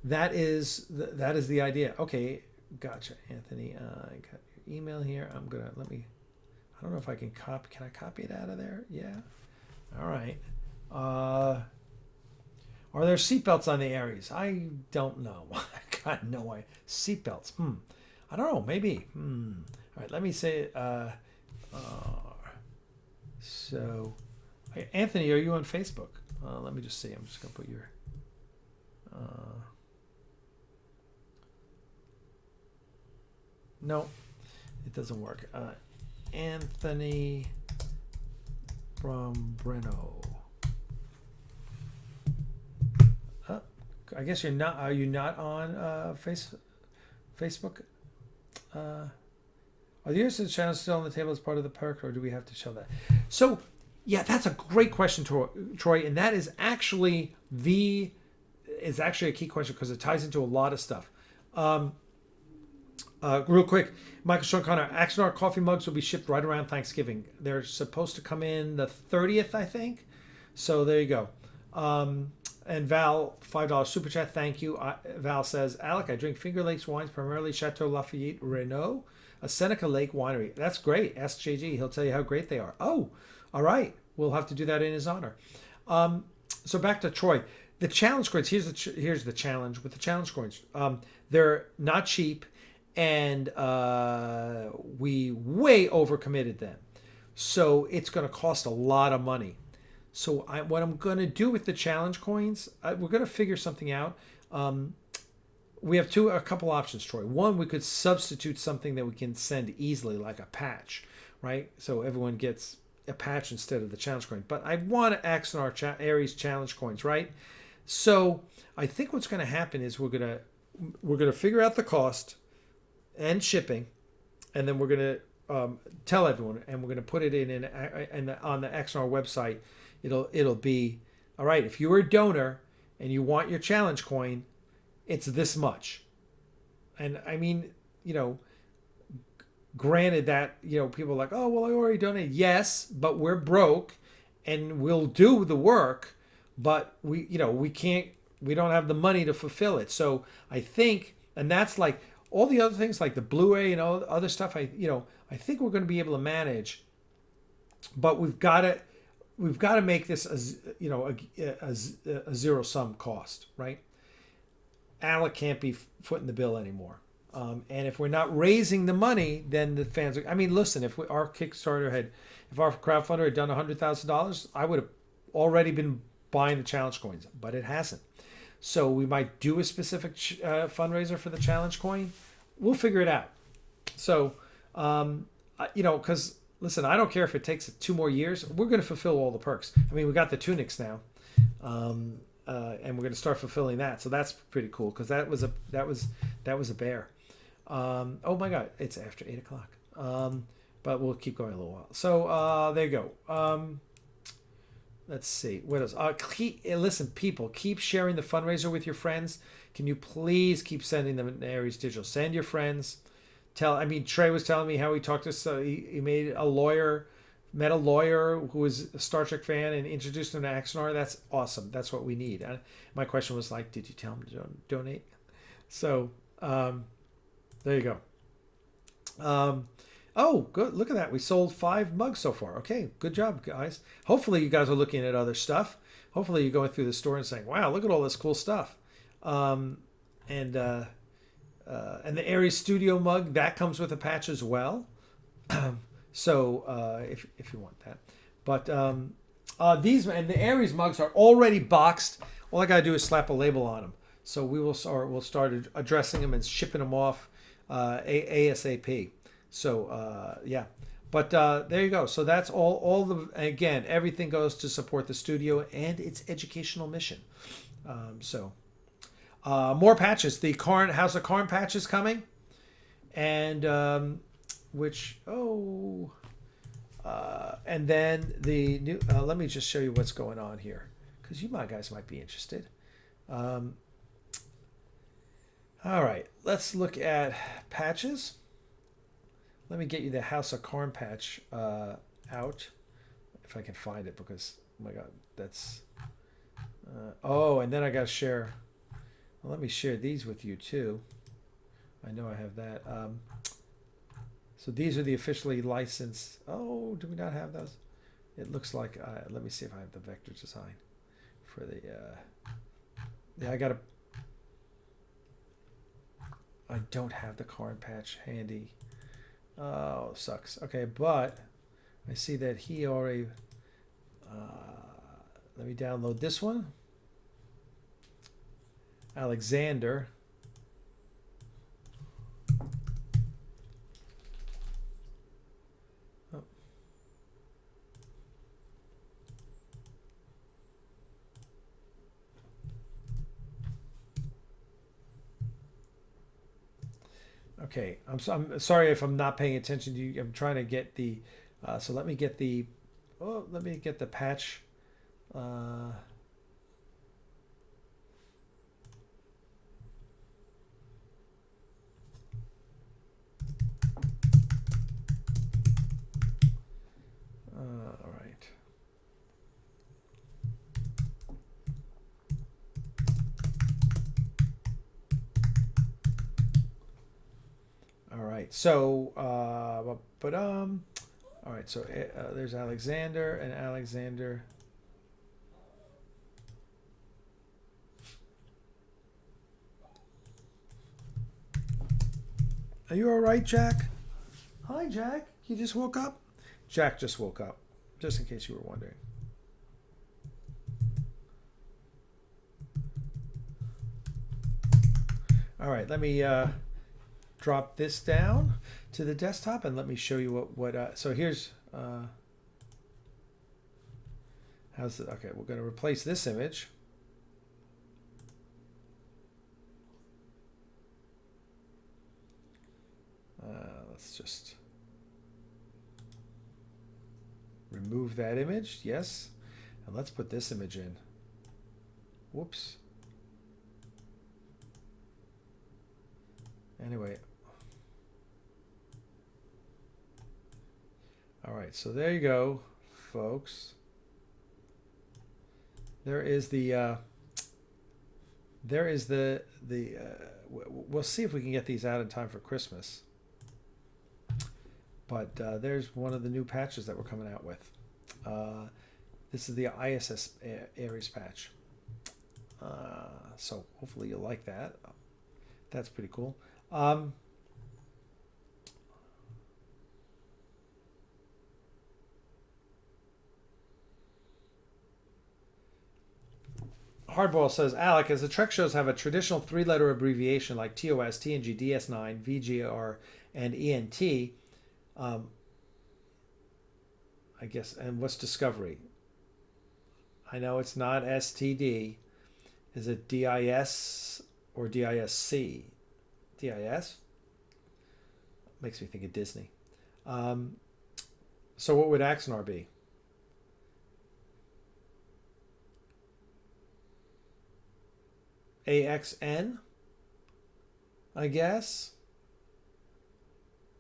That is the idea. Okay, gotcha, Anthony. I got your email here. I don't know if I can copy. Can I copy it out of there? Yeah. All right. Are there seatbelts on the Aries? I don't know. I got no idea. Seatbelts. I don't know. Maybe. All right. Let me say. So, Anthony, are you on Facebook? Let me just see. I'm just gonna put your. No, it doesn't work. Anthony from Breno. I guess you're not. Are you not on Facebook? Are the years of the challenge still on the table as part of the perk, or do we have to show that? So, yeah, that's a great question, Troy, and that is actually a key question because it ties into a lot of stuff. Real quick, Michael Sean Connor, Axanar coffee mugs will be shipped right around Thanksgiving. They're supposed to come in the 30th, I think. So there you go. And Val, $5 super chat, thank you. Val says, Alec, I drink Finger Lakes wines, primarily Chateau Lafayette Renault, a Seneca Lake winery. That's great. Ask JG. He'll tell you how great they are. Oh, all right. We'll have to do that in his honor. So back to Troy. The challenge coins, here's the challenge with the challenge coins. They're not cheap, and we way overcommitted them. So it's going to cost a lot of money. So what I'm going to do with the challenge coins, we're going to figure something out. We have a couple options, Troy. One, we could substitute something that we can send easily, like a patch, right? So everyone gets a patch instead of the challenge coin. But I want to Axanar Ares challenge coins, right? So I think what's going to happen is we're going to figure out the cost and shipping, and then we're going to tell everyone, and we're going to put it on the Axanar website. It'll be, all right, if you're a donor and you want your challenge coin, it's this much. And I mean, granted that, people are like, oh, well, I already donated. Yes, but we're broke and we'll do the work, but we don't have the money to fulfill it. So I think, and that's like all the other things like the Blu-ray and all the other stuff, I think we're going to be able to manage, but we've got to make this a zero sum cost, right? Alec can't be footing the bill anymore. And if we're not raising the money, then the fans are, I mean, listen, if our crowdfunder had done $100,000, I would have already been buying the challenge coins, but it hasn't. So we might do a specific fundraiser for the challenge coin. We'll figure it out. So, because listen, I don't care if it takes 2 more years. We're going to fulfill all the perks. I mean, we got the tunics now, and we're going to start fulfilling that. So that's pretty cool because that was a bear. Oh my God, it's after 8:00. But we'll keep going a little while. So there you go. Let's see what else. Listen, people, keep sharing the fundraiser with your friends. Can you please keep sending them in Aries Digital? Send your friends. Trey was telling me how he talked to he met a lawyer who was a Star Trek fan and introduced him to Axanar. That's awesome. That's what we need. My question was like, did you tell him to donate? So there you go. Oh, good. Look at that. We sold 5 mugs so far. Okay, good job, guys. Hopefully you guys are looking at other stuff. Hopefully you're going through the store and saying, wow, look at all this cool stuff. And the Aries Studio mug, that comes with a patch as well. So if you want that. But these and the Aries mugs are already boxed. All I got to do is slap a label on them. So we'll start addressing them and shipping them off ASAP. So yeah, but there you go. So that's all again, everything goes to support the studio and its educational mission. More patches. The House of Karn patch is coming, and and then the new. Let me just show you what's going on here, because you guys might be interested. All right, let's look at patches. Let me get you the House of Karn patch out, if I can find it, because, oh my God, that's... and then I got to share... Well, let me share these with you, too. I know I have that. So these are the officially licensed... Oh, do we not have those? It looks like... let me see if I have the vector design for the... Yeah, I got to... I don't have the Karn patch handy. Oh, sucks. Okay, but I see that he already... let me download this one. Alexander. Oh. Okay, I'm sorry if I'm not paying attention to you. I'm trying to get the. So let me get the. Oh, let me get the patch. Uh, all right. All right. So, all right. So there's Alexander and Alexander. Are you all right, Jack? Hi, Jack. You just woke up? Jack just woke up, just in case you were wondering. All right. Let me drop this down to the desktop and let me show you what so here's how's it. Okay, we're going to replace this image. Let's just remove that image. Yes, and let's put this image in. Whoops. Anyway, all right, so there you go, folks. There is the we'll see if we can get these out in time for Christmas. But there's one of the new patches that we're coming out with. This is the ISS Aries patch. So hopefully you'll like that. That's pretty cool. Hardball says, Alec, as the Trek shows have a traditional three-letter abbreviation like TOS, TNG, DS9, VGR, and ENT, I guess, and what's Discovery? I know it's not STD. Is it DIS or DISC? DIS? Makes me think of Disney. So what would Axanar be? AXN, I guess.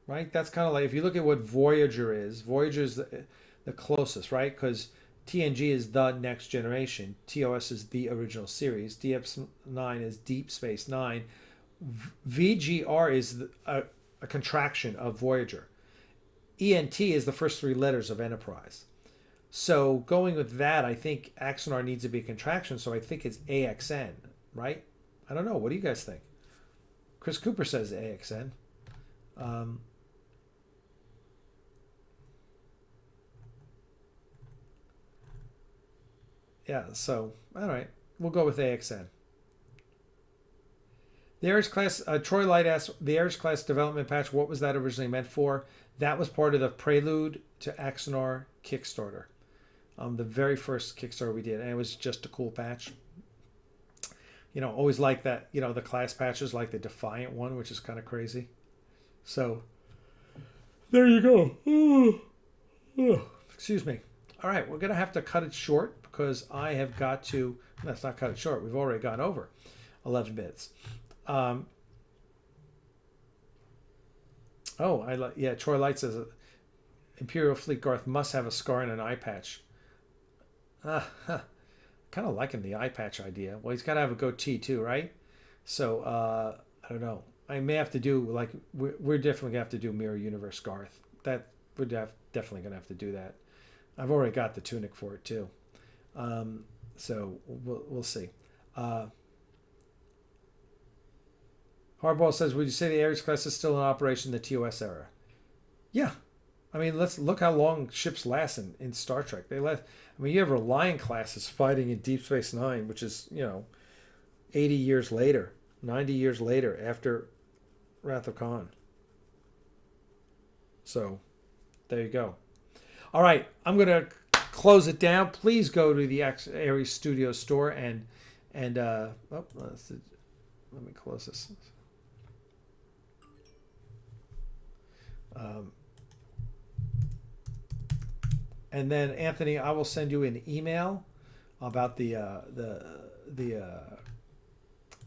Right? That's kind of like, if you look at what Voyager is the closest, right? Because TNG is the next generation. TOS is the original series. DS9 is Deep Space Nine. VGR is a contraction of Voyager. ENT is the first three letters of Enterprise. So going with that, I think Axanar needs to be a contraction. So I think it's AXN, right? I don't know. What do you guys think? Chris Cooper says AXN. Yeah, so, all right. We'll go with AXN. The Ares class, Troy Light asked, the Ares class development patch, what was that originally meant for? That was part of the Prelude to Axanar Kickstarter. The very first Kickstarter we did, and it was just a cool patch. You know, always like that, you know, the class patches, like the Defiant one, which is kind of crazy. So, there you go. Excuse me. All right, we're going to have to cut it short because I have got to, let's not cut it short. We've already gone over 11 minutes. Yeah, Troy Light says Imperial Fleet Garth must have a scar and an eye patch. Kind of liking the eye patch idea. Well, he's got to have a goatee too, right? So, I don't know. I may have to do, like, we're definitely going to have to do Mirror Universe Garth. We're definitely going to have to do that. I've already got the tunic for it too. So we'll see. Hardball says, would you say the Ares class is still in operation in the TOS era? Yeah. I mean, let's look how long ships last in Star Trek. They last. I mean, you have Reliant classes fighting in Deep Space Nine, which is, 80 years later, 90 years later after Wrath of Khan. So, there you go. All right, I'm going to close it down. Please go to the Ares Studio store and let me close this. And then Anthony, I will send you an email about the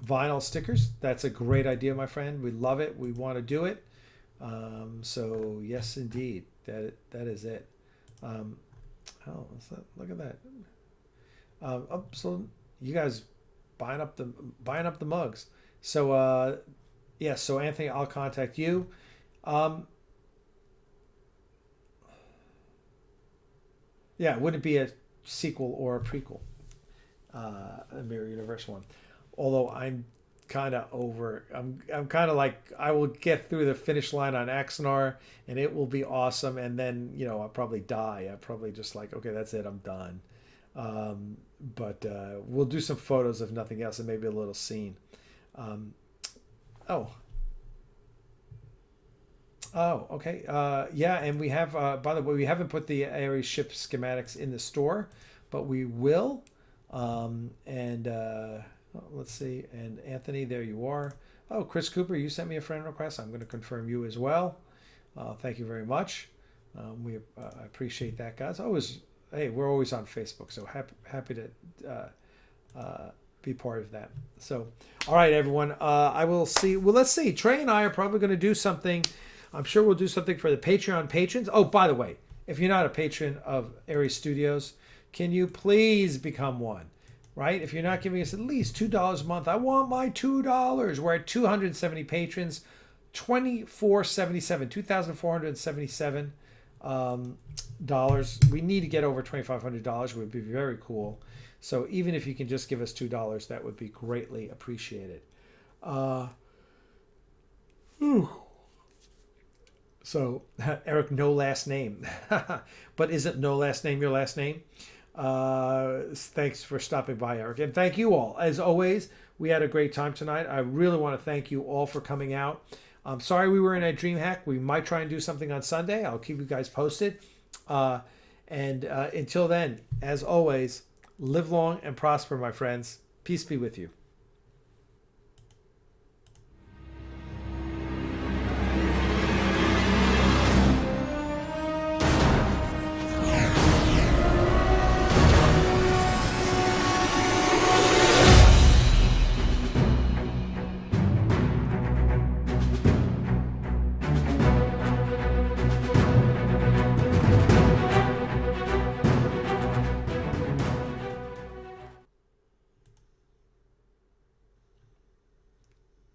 vinyl stickers. That's a great idea, my friend. We love it. We want to do it. So yes, indeed, that is it. Look at that. So you guys buying up the mugs. So yes. So Anthony, I'll contact you. Yeah, it wouldn't be a sequel or a prequel, a Mirror Universe one. Although I'm kind of over. I'm kind of like, I will get through the finish line on Axanar, and it will be awesome. And then I'll probably die. I'm probably just like, okay, that's it. I'm done. But we'll do some photos if nothing else, and maybe a little scene. Oh, okay. Yeah, and we have, by the way, we haven't put the Ares ship schematics in the store, but we will. Let's see. And Anthony, there you are. Oh, Chris Cooper, you sent me a friend request. I'm going to confirm you as well. Thank you very much. I appreciate that, guys. Hey, we're always on Facebook, so happy to be part of that. So, all right, everyone. I will see. Well, let's see. Trey and I are probably going to do something. I'm sure we'll do something for the Patreon patrons. Oh, by the way, if you're not a patron of Ares Studios, can you please become one? Right? If you're not giving us at least $2 a month, I want my $2. We're at 270 patrons, $2,477 dollars. We need to get over $2,500. Would be very cool. So even if you can just give us $2, that would be greatly appreciated. So Eric, no last name, but isn't no last name your last name? Thanks for stopping by, Eric, and thank you all. As always, we had a great time tonight. I really want to thank you all for coming out. I'm sorry we were in a Dreamhack. We might try and do something on Sunday. I'll keep you guys posted. Until then, as always, live long and prosper, my friends. Peace be with you.